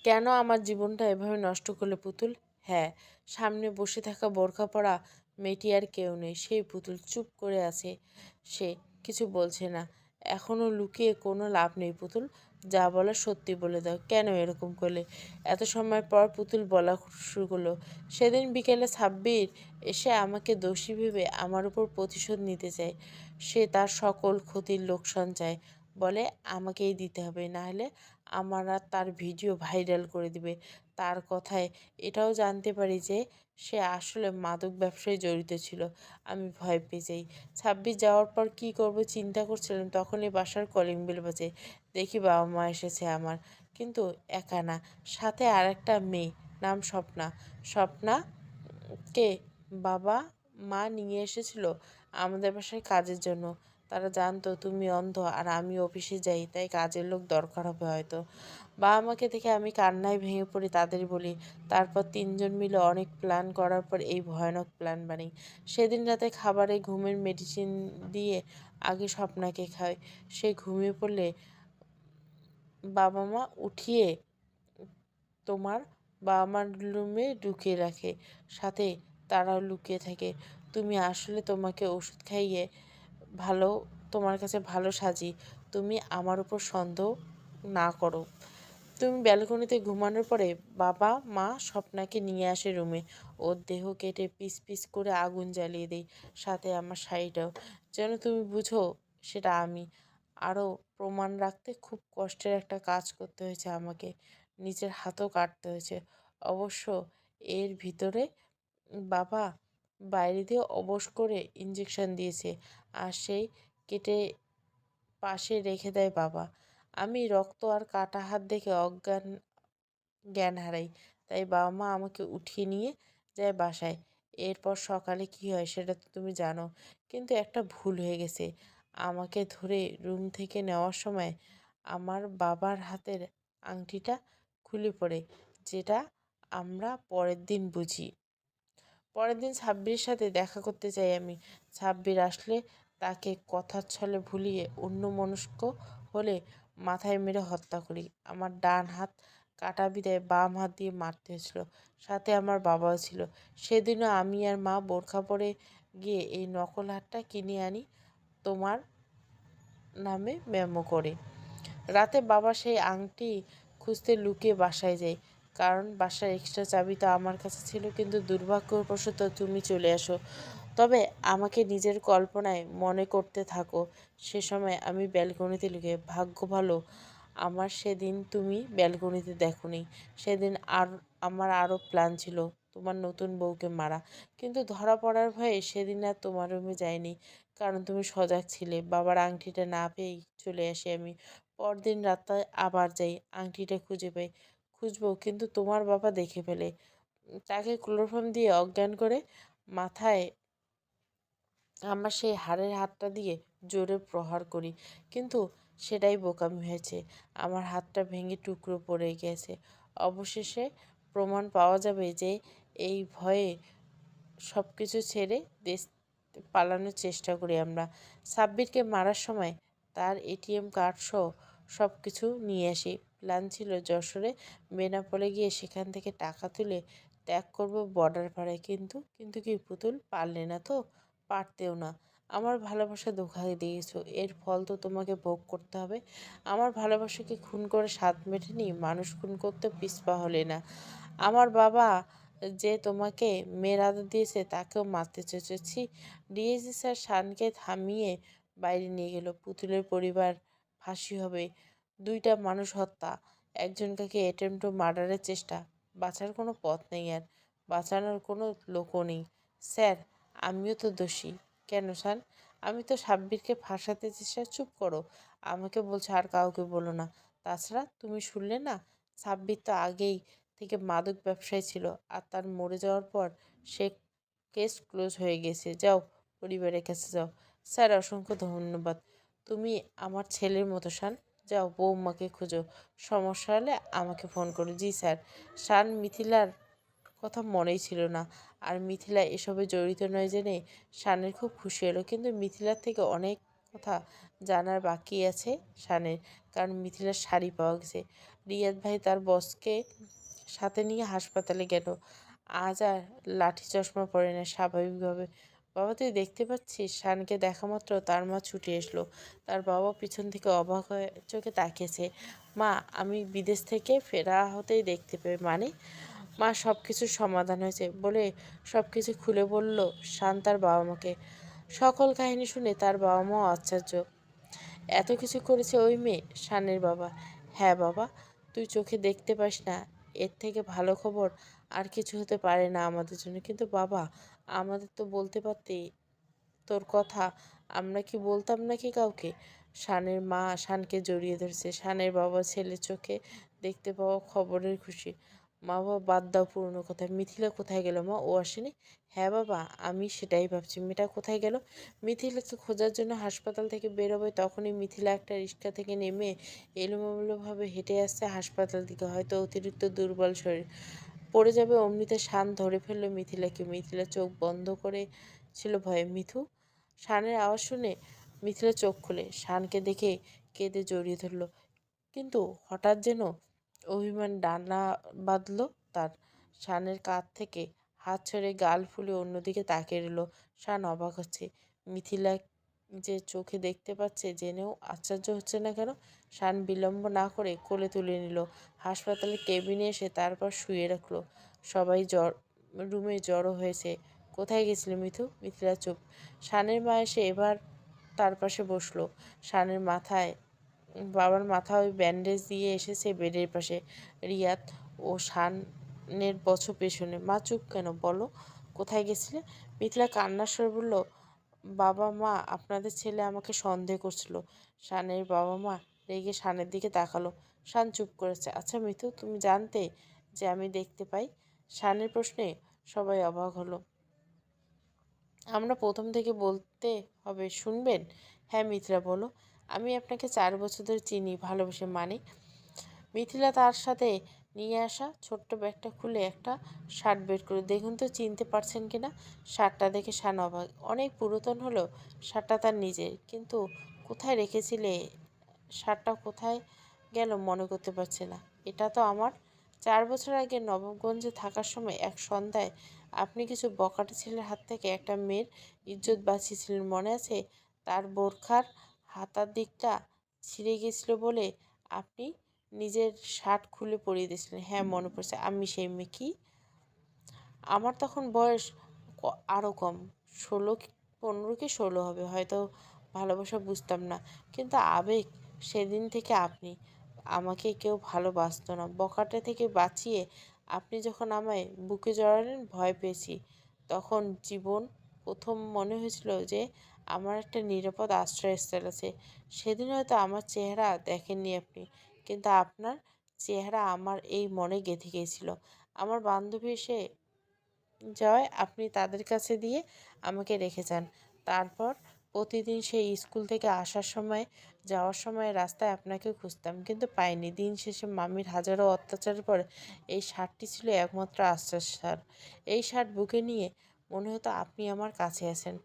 কেন আমার জীবনটা এভাবে নষ্ট করলে পুতুল? হ্যাঁ, সামনে বসে থাকা বোরকা পরা মেয়েটি আর কেউ নেই, সেই পুতুল। চুপ করে আছে সে, কিছু বলছে না। এখনও লুকিয়ে কোনো লাভ নেই পুতুল, যা বলার সত্যি বলে দাও। কেন এরকম করলে? এত সময় পর পুতুল বলা শুরু করলো, সেদিন বিকেলে সাব্বির এসে আমাকে দোষী ভেবে আমার উপর প্রতিশোধ নিতে চায়। সে তার সকল ক্ষতির লোকসান চায়, বলে আমাকেই দিতে হবে, নাহলে আমার আর তার ভিডিও ভাইরাল করে দিবে। তার কথায় এটাও জানতে পারি যে সে আসলে মাদক ব্যবসায় জড়িত ছিল। আমি ভয় পেয়ে যাই। 26 যাওয়ার পর কি করব চিন্তা করছিলাম, তখনই বাসার কলিং বেল বাজে। দেখি বাবা মা এসেছে আমার, কিন্তু একা না, সাথে আর একটা মেয়ে, নাম স্বপ্না। স্বপ্না কে বাবা মা নিয়ে এসেছিল আমাদের বাসায় কাজের জন্য। তারা জানতো তুমি অন্ধ আর আমি অফিসে যাই, তাই কাজের লোক দরকার হবে হয়তো। বাবা মাকে দেখে আমি কান্নায় ভেঙে পড়ি, তাদের বলি। তারপর তিনজন মিলে অনেক প্ল্যান করার পর এই ভয়ানক প্ল্যান বানাই। সেদিন রাতে খাবারে ঘুমের মেডিসিন দিয়ে আগে স্বপ্নাকে খায়। সে ঘুমিয়ে পড়লে বাবা মা উঠিয়ে তোমার বাবা মার রুমে ঢুকিয়ে রাখে, সাথে তারাও লুকিয়ে থাকে। তুমি আসলে তোমাকে ওষুধ খাইয়ে ভালো, তোমার কাছে ভালো সাজি, তুমি আমার উপর সন্দেহ না করো। তুমি ব্যালকনিতে ঘুমানোর পরে বাবা মা স্বপ্নাকে নিয়ে আসে রুমে। ওর দেহ কেটে পিস পিস করে আগুন জ্বালিয়ে দেই, সাথে আমার শাড়িটাও, যেন তুমি বুঝো সেটা আমি। আরও প্রমাণ রাখতে খুব কষ্টের একটা কাজ করতে হয়েছে আমাকে, নিজের হাতও কাটতে হয়েছে। অবশ্য এর ভিতরে বাবা বাইরে দিয়ে অবশ করে ইঞ্জেকশন দিয়েছে, আর সেই কেটে পাশে রেখে দেয় বাবা। আমি রক্ত আর কাটা হাত দেখে জ্ঞান হারাই। তাই বাবা মা আমাকে উঠিয়ে নিয়ে যায় বাসায়। এরপর সকালে কি হয় সেটা তো তুমি জানো। কিন্তু একটা ভুল হয়ে গেছে। আমাকে ধরে রুম থেকে নেওয়ার সময় আমার বাবার হাতের আংটিটা খুলে পড়ে, যেটা আমরা পরের দিন বুঝি। পরের দিন সাব্বিরের সাথে দেখা করতে চাই আমি। সাব্বির আসলে তাকে কথার ছলে ভুলিয়ে অন্যমনস্ক হলে মাথায় মেরে হত্যা করি। আমার ডান হাত কাটা বিদায় বাম হাত দিয়ে মারতে হয়েছিল, সাথে আমার বাবাও ছিল। সেদিনও আমি আর মা বোরখা পরে গিয়ে এই নকল হাতটা কিনে আনি, তোমার নামে মেমো করে। রাতে বাবা সেই আংটি খুঁজতে লুকিয়ে বাসায় যাই, কারণ বাসার এক্সট্রা চাবি তো আমার কাছে ছিল। কিন্তু দুর্ভাগ্যবশত তুমি চলে আসো। তবে আমাকে নিজের কল্পনায় মনে করতে থাকো সে সময় আমি ব্যালকনিতে লুকিয়ে। ভাগ্য ভালো আমার সেদিন তুমি ব্যালকনিতে দেখোনি। সেদিন আমার আরও প্ল্যান ছিল তোমার নতুন বউকে মারা, কিন্তু ধরা পড়ার ভয়ে সেদিন আর তোমার রুমে যাইনি, কারণ তুমি সজাগ ছিলে। বাবার আংটিটা না পেয়েই চলে আসি আমি। পরদিন রাতে আবার যাই, আংটিটা খুঁজে পাই। খুঁজবো, কিন্তু তোমার বাবা দেখে ফেলে। তাকে ক্লোরোফর্ম দিয়ে অজ্ঞান করে মাথায় আমার সেই হাড়ের হাতটা দিয়ে জোরে প্রহার করি, কিন্তু সেটাই বোকামি হয়েছে। আমার হাতটা ভেঙে টুকরো পড়ে গেছে। অবশেষে প্রমাণ পাওয়া যাবে যে এই ভয়ে সব কিছু ছেড়ে দেশ পালানোর চেষ্টা করি আমরা। সাব্বিরকে মারার সময় তার এটিএম কার্ড সহ সব কিছু নিয়ে আসি। প্ল্যান ছিল যশোরে বেনাপোলে গিয়ে সেখান থেকে টাকা তুলে ত্যাগ করব বর্ডার পাড়ায়, কিন্তু কিন্তু কি পুতুল, পারলে না তো? পারতেও না। আমার ভালোবাসা ধোঁকা দিয়েছো, এর ফল তো তোমাকে ভোগ করতে হবে। আমার ভালোবাসাকে খুন করে স্বাদ মেটেনি, মানুষ খুন করতে পিছপা হলে না। আমার বাবা যে তোমাকে মেয়ের আদর দিয়েছে তাকেও মারতে চেয়েছি। ডিএসি স্যার শানকে থামিয়ে বাইরে নিয়ে গেল। পুতুলের পরিবার ফাঁসি হবে, দুইটা মানুষ হত্যা, একজনকে অ্যাটেম্প টু মার্ডারের চেষ্টা। বাঁচার কোনো পথ নেই আর, বাঁচানোর কোনো লোকও নেই। স্যার, আমিও তো দোষী। কেন শান? আমি তো সাব্বিরকে ফাঁসাতে চেষ্টা। চুপ করো, আমাকে বলছো আর কাউকে বলো না। তাছাড়া তুমি শুনলে না, সাব্বির তো আগেই থেকে মাদক ব্যবসায়ী ছিল, আর তার মরে যাওয়ার পর সে কেস ক্লোজ হয়ে গেছে। যাও, পরিবারের কাছে যাও। স্যার, অসংখ্য ধন্যবাদ। তুমি আমার ছেলের মতো শান। যাও, বৌমাকে খোঁজো, সমস্যা হলে আমাকে ফোন করো। জি স্যার। শান মিথিলার কথা মনেই ছিল না, আর মিথিলা এসবে জড়িত নয় জেনে শানের খুব খুশি হলো। কিন্তু মিথিলার থেকে অনেক কথা জানার বাকি আছে শানের, কারণ মিথিলার শাড়ি পাওয়া গেছে। রিয়াদ ভাই তার বসকে সাথে নিয়ে হাসপাতালে গেল। আজ আর লাঠি চশমা পরে না, স্বাভাবিকভাবে। বাবা, তুই দেখতে পাচ্ছিস? শানকে দেখা মাত্র তার মা ছুটে এসলো। তার বাবা পিছন থেকে অবাক হয়ে চোখে তাকিয়েছে। মা, আমি বিদেশ থেকে ফেরা হতেই দেখতে পাই। মানে? মা, সব কিছুর সমাধান হয়েছে বলে সব কিছু খুলে বলল শান তার বাবা মাকে। সকল কাহিনী শুনে তার বাবা মাও আশ্চর্য। এত কিছু করেছে ওই মেয়ে? শানের বাবা। হ্যাঁ বাবা, তুই চোখে দেখতে পাস না, এর থেকে ভালো খবর আর কিছু হতে পারে না আমাদের জন্য। কিন্তু বাবা, আমাদের তো বলতে পারতি তোর কথা। আমরা কি বলতাম নাকি কাউকে? শানের মা শানকে জড়িয়ে ধরেছে। শানের বাবা ছেলের চোখে দেখতে পাওয়া খবরের খুশি। মা বাবা বাদ দাও পুরনো কথা। মিথিলা কোথায় গেল মা? ও আসেনি? হ্যাঁ বাবা, আমি সেটাই ভাবছি, মেয়েটা কোথায় গেল। মিথিলাকে খোঁজার জন্য হাসপাতাল থেকে বেরোবে, তখনই মিথিলা একটা রিক্সা থেকে নেমে এলোমেলোভাবে হেঁটে আসছে হাসপাতাল দিকে। হয়তো অতিরিক্ত দুর্বল শরীর, পড়ে যাবে অমনিতে। শান ধরে ফেললো মিথিলাকে। মিথিলা চোখ বন্ধ করে ছিল ভয়ে। মিথু। শানের আওয়াজ শুনে মিথিলা চোখ খুলে শানকে দেখে কেঁদে জড়িয়ে ধরল। কিন্তু হঠাৎ যেন অভিমান ডানা বাঁধল তার। শানের কাঁধ থেকে হাত ছেড়ে গাল ফুলে অন্যদিকে তাকিয়ে রইল। শান অবাক হচ্ছে, মিথিলা যে চোখে দেখতে পাচ্ছে জেনেও আশ্চর্য হচ্ছে না কেন। শান বিলম্ব না করে কোলে তুলে নিল, হাসপাতালের কেবিনে এসে তারপর শুয়ে রাখলো। সবাই রুমে জড়ো হয়েছে। কোথায় গেছিলে মিথু? মিথিলা চুপ। শানের মা এসে এবার তার পাশে বসলো। শানের মাথায় বাবার মাথা ওই ব্যান্ডেজ দিয়ে এসেছে বেডের পাশে। রিয়াদ ও শানের পেছনে। মা চুপ কেন? বলো, কোথায় গেছিলে? মিথিলা কান্নার স্বরে বলল, বাবা মা, আপনাদের ছেলে আমাকে সন্দেহ করছিল। শানের বাবা মা রেগে শানের দিকে তাকালো। শান চুপ করেছে। আচ্ছা মিথু, তুমি জানতে যে আমি দেখতে পাই? শানের প্রশ্নে সবাই অবাক হলো। আমরা প্রথম থেকে বলতে হবে, শুনবেন? হ্যাঁ মিথিলা বলো। আমি আপনাকে 4 বছর ধরে চিনি, ভালোবাসি। মানে? মিথিলা তার সাথে নিয়ে আসা ছোট্ট ব্যাগটা খুলে একটা শার্ট বের করে, দেখুন তো চিনতে পারছেন কিনা। শার্টটা দেখে শান অবাক। অনেক পুরাতন হলো শার্টটা তার নিজের, কিন্তু কোথায় রেখেছিলে? শার্টটা কোথায় গেল মনে করতে পারছে না। এটা তো আমার। 4 বছর আগে নবাবগঞ্জে থাকার সময় এক সন্ধ্যায় আপনি কিছু বখাটে ছেলের হাত থেকে একটা মেয়ের ইজ্জত বাঁচিয়েছিলেন, মনে আছে? তার বোরখার হাতার দিকটা ছিঁড়ে গেছিল বলে আপনি নিজের শার্ট খুলে পরিয়ে দিয়েছিলেন। হ্যাঁ মনে পড়ছে, আমি সেই মেয়ে। কি? আমার তখন বয়স আরও কম, 15 কি 16 হবে হয়তো। ভালোবাসা বুঝতাম না, কিন্তু আবেগ। সেদিন থেকে আপনি আমাকে কেউ ভালোবাসতো না। বখাটে থেকে বাঁচিয়ে আপনি যখন আমায় বুকে জড়ালেন, ভয় পেয়েছি। তখন জীবন প্রথম মনে হয়েছিল যে আমার একটা নিরাপদ আশ্রয়স্থল আছে। সেদিন হয়তো আমার চেহারা দেখেননি আপনি, কিন্তু আপনার চেহারা আমার এই মনে গেঁথে গিয়েছিল। আমার বান্ধবী এসে যাওয়ায় আপনি তাদের কাছে দিয়ে আমাকে রেখে যান। তারপর প্রতিদিন সেই স্কুল থেকে আসার সময়, যাওয়ার সময় রাস্তায় আপনাকে খুঁজতাম, কিন্তু পাইনি। দিন শেষে মামির হাজারো অত্যাচারের পর এই শার্টটি ছিল একমাত্র আশ্রয়স্থল। এই শার্ট বুকে নিয়ে মনে হতো আপনি আমার কাছে আছেন।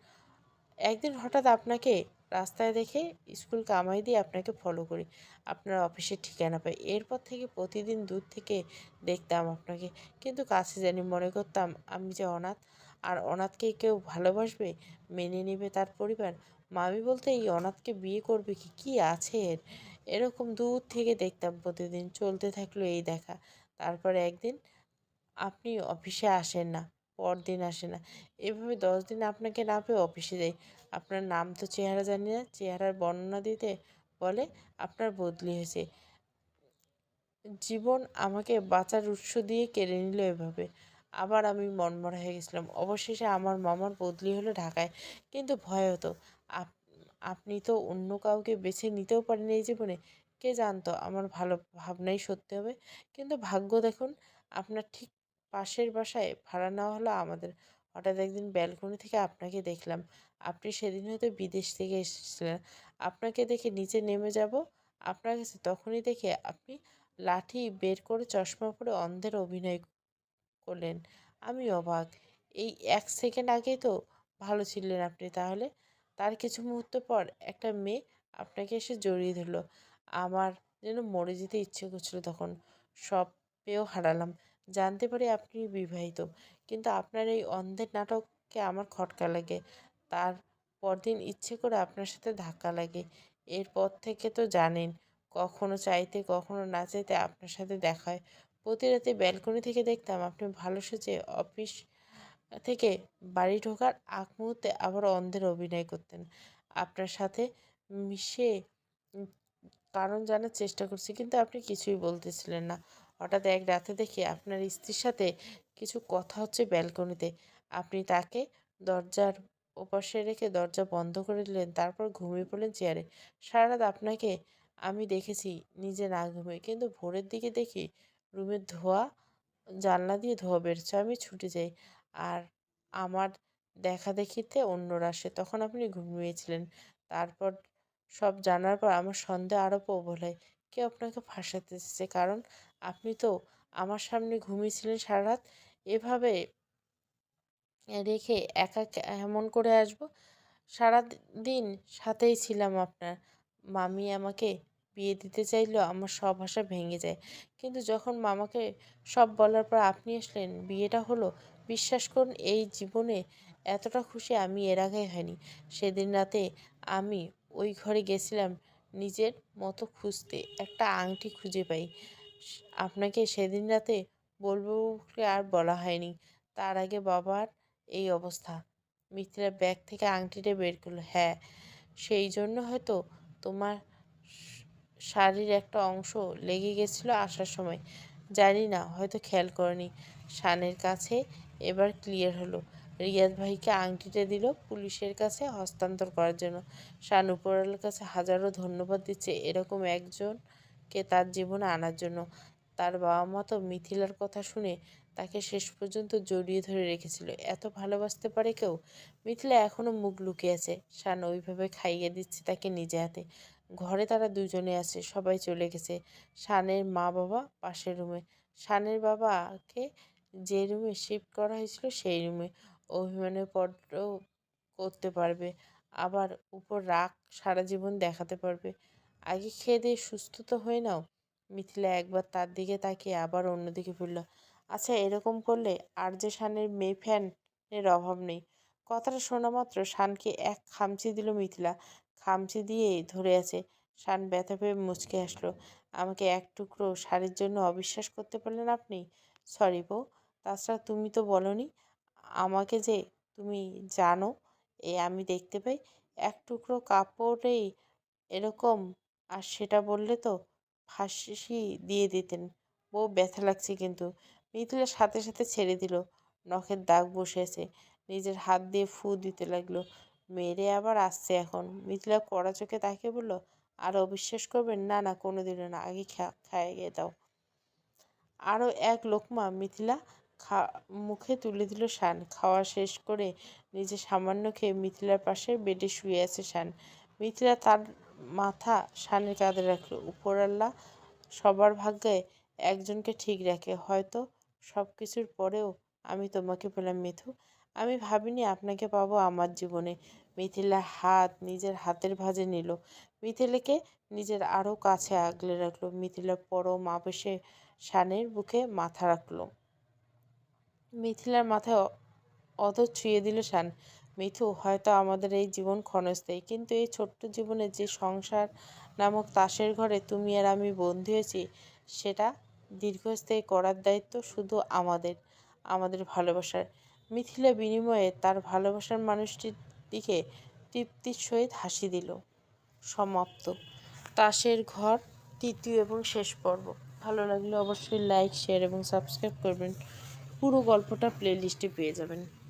একদিন হঠাৎ আপনাকে রাস্তায় দেখে স্কুল কামাই দিয়ে আপনাকে ফলো করি, আপনার অফিসের ঠিকানা পাই। এরপর থেকে প্রতিদিন দূর থেকে দেখতাম আপনাকে, কিন্তু কাছে জানি মনে করতাম আমি যে অনাথ। আর অনাথকে কেউ ভালোবাসবে, মেনে নেবে তার পরিবার? মামি বলতে এই অনাথকে বিয়ে করবে কি, কি আছে এর? এরকম দূর থেকে দেখতাম প্রতিদিন। চলতে থাকলো এই দেখা। তারপরে একদিন আপনি অফিসে আসেন না, পরদিন আসেন না, এভাবে 10 দিন আপনাকে না পেয়ে অফিসে যাই। আপনার নাম তো চেহারা জানি না, চেহারার বর্ণনা দিতে বলে আপনার বদলি হয়েছে। জীবন আমাকে বাঁচার উৎস দিয়ে কেড়ে নিল এভাবে। আবার আমি মনমরা হয়ে গেছিলাম। অবশেষে আমার মামার বদলি হলো ঢাকায়, কিন্তু ভয় হতো। আপ- আপনি তো অন্য কাউকে বেছে নিতেও পারেন এই জীবনে। কে জানতো আমার ভালো ভাবনাই সত্যি হবে। কিন্তু ভাগ্য দেখুন, আপনার ঠিক পাশের বাসায় ভাড়া নেওয়া হলো আমাদের। হঠাৎ একদিন ব্যালকনি থেকে আপনাকে দেখলাম। আপনি সেদিন হয়তো বিদেশ থেকে এসেছিলেন। আপনাকে দেখে নিচে নেমে যাব আপনার কাছে, তখনই দেখে আপনি লাঠি বের করে চশমা পরে অন্ধের অভিনয় করলেন। আমি অবাক। এই 1 সেকেন্ড আগেই তো ভালো ছিলেন আপনি তাহলে। তার কিছু মুহূর্ত পর একটা মেয়ে আপনাকে এসে জড়িয়ে ধরলো। আমার যেন মরে যেতে ইচ্ছে করছিল তখন। সব পেয়েও হারালাম। জানতে পারি আপনি বিবাহিত, কিন্তু আপনার এই অন্ধের নাটককে আমার খটকা লাগে। তার পরদিন ইচ্ছে করে আপনার সাথে ধাক্কা লাগে। এরপর থেকে তো জানেন, কখনো চাইতে কখনো না চাইতে আপনার সাথে দেখা হয়। প্রতি রাতে ব্যালকনি থেকে দেখতাম আপনি ভালো সেজে অফিস থেকে বাড়ি ঢোকার আগ মুহূর্তে আবার অন্ধের অভিনয় করতেন। আপনার সাথে মিশে উম, কারণ জানার চেষ্টা করছি, কিন্তু আপনি কিছুই বলতেছিলেন না। হঠাৎ এক রাতে দেখি আপনার স্ত্রীর সাথে কিছু কথা হচ্ছে ব্যালকনিতে। আপনি তাকে দরজার ওপাশে রেখে দরজা বন্ধ করে দিলেন, তারপর ঘুমিয়ে পড়লেন চেয়ারে। সারা রাত আপনাকে আমি দেখেছি নিজে না ঘুমিয়ে, কিন্তু ভোরের দিকে দেখি রুমের ধোঁয়া, জানলা দিয়ে ধোঁয়া বেরোচ্ছে। আমি ছুটে যাই, আর আমার দেখা দেখিতে অন্যরা আসে। তখন আপনি ঘুমিয়েছিলেন। তারপর সব জানার পর আমার সন্দেহ আরও প্রবল হয়। কেউ আপনাকে ফাঁসাতে এসেছে, কারণ আপনি তো আমার সামনে ঘুমিয়েছিলেন সারা রাত। এভাবে রেখে একা এমন করে আসবো? সারাদিন সাথেই ছিলাম আপনার। মামি আমাকে বিয়ে দিতে চাইলেও আমার সব আশা ভেঙে যায়। কিন্তু যখন মামাকে সব বলার পর আপনি আসলেন, বিয়েটা হলো। বিশ্বাস করুন, এই জীবনে এতটা খুশি আমি এর আগে হয়নি। সেদিন রাতে আমি ওই ঘরে গেছিলাম নিজের মতো খুঁজতে, একটা আংটি খুঁজে পাই। আপনাকে সেদিন রাতে বলবো বলে আর বলা হয়নি। তার আগে বাবার এই অবস্থা। মিথিলা ব্যাগ থেকে আংটিটা বের করলো। হ্যাঁ, সেই জন্য হয়তো তোমার শাড়ির একটা অংশ লেগে গেছিল আসার সময়। জানি না, হয়তো খেয়াল করনি। শানের কাছে এবার ক্লিয়ার হলো। রিয়াদ ভাইকে আংটিটা দিল পুলিশের কাছে হস্তান্তর করার জন্য। শান উপরওয়ালার কাছে হাজারো ধন্যবাদ দিচ্ছে এরকম একজনকে তার জীবনে আনার জন্য। তার বাবা মা তো মিথিলার কথা শুনে তাকে শেষ পর্যন্ত জড়িয়ে ধরে রেখেছিল। এত ভালোবাসতে পারে কেউ? মিথিলা এখনো মুখ লুকিয়ে আছে। শান ওইভাবে খাইয়ে দিচ্ছে তাকে নিজে হাতে। ঘরে তারা দুজনে আছে, সবাই চলে গেছে। শানের মা বাবা পাশের রুমে। শানের বাবাকে যে রুমে শিফট করা হয়েছিল সেই রুমে। অভিমানের পরও করতে পারবে, আবার উপর রাগ সারা জীবন দেখাতে পারবে। আগে খেয়ে দিয়ে সুস্থ তো হয়ে নাও। মিথিলা একবার তার দিকে তাকিয়ে আবার অন্যদিকে ফিরল। আচ্ছা, এরকম করলে আর যে শানের মেয়ে ফ্যানের অভাব নেই। কথাটা শোনা মাত্র শানকে এক খামচি দিল মিথিলা। খামচি দিয়েই ধরে আছে। শান ব্যথা পেয়ে মুচকে আসলো। আমাকে এক টুকরো শাড়ির জন্য অবিশ্বাস করতে পারলেন আপনি? সরি বউ। তাছাড়া তুমি তো বলনি আমাকে যে তুমি জানো, আমি দেখতে পাই। এক টুকরো কাপড়েই এরকম, আর সেটা বললে তো ফাঁসি দিয়ে দিতেন। বউ, ব্যথা লাগছে কিন্তু। মিথিলার সাথে সাথে ছেড়ে দিল। নখের দাগ বসে আছে। নিজের হাত দিয়ে ফু দিতে লাগলো। মেরে আবার আসছে এখন। মিথিলা কড়া চোখে তাকিয়ে বলল, আর অবিশ্বাস করবেন? না না, কোনোদিনও না। আগে খাইয়ে দাও। আরও এক লোকমা মিথিলা খা মুখে তুলে দিল শান। খাওয়া শেষ করে নিজে সামান্য খেয়ে মিথিলার পাশে বেডে শুয়ে আছে শান। মিথিলা তার মাথা শানের কাঁধে রাখলো। উপরাল্লা সবার ভাগ্যে একজনকে ঠিক রাখে। হয়তো সব কিছুর পরেও আমি তোমাকে পেলাম মিথু। আমি ভাবিনি আপনাকে পাবো আমার জীবনে। মিথিলা হাত নিজের হাতের ভাঁজে নিল। মিথিলাকে নিজের আরও কাছে আগলে রাখলো। মিথিলা পরম আবেশে শানের বুকে মাথা রাখলো। মিথিলার মাথায় অধর ছুঁয়ে দিল শান। মিথু, হয়তো আমাদের এই জীবন ক্ষণস্থায়ী, কিন্তু এই ছোট্ট জীবনে যে সংসার নামক তাসের ঘরে তুমি আর আমি বন্দী হয়েছি, সেটা দীর্ঘস্থায়ী করার দায়িত্ব শুধু আমাদের, আমাদের ভালোবাসার। মিথিলা বিনিময়ে তার ভালোবাসার মানুষটির দিকে তৃপ্তির সহিত হাসি দিল। সমাপ্ত। তাসের ঘর তৃতীয় এবং শেষ পর্ব। ভালো লাগলে অবশ্যই লাইক, শেয়ার এবং সাবস্ক্রাইব করবেন। পুরো গল্পটা প্লেলিস্টে পেয়ে যাবেন।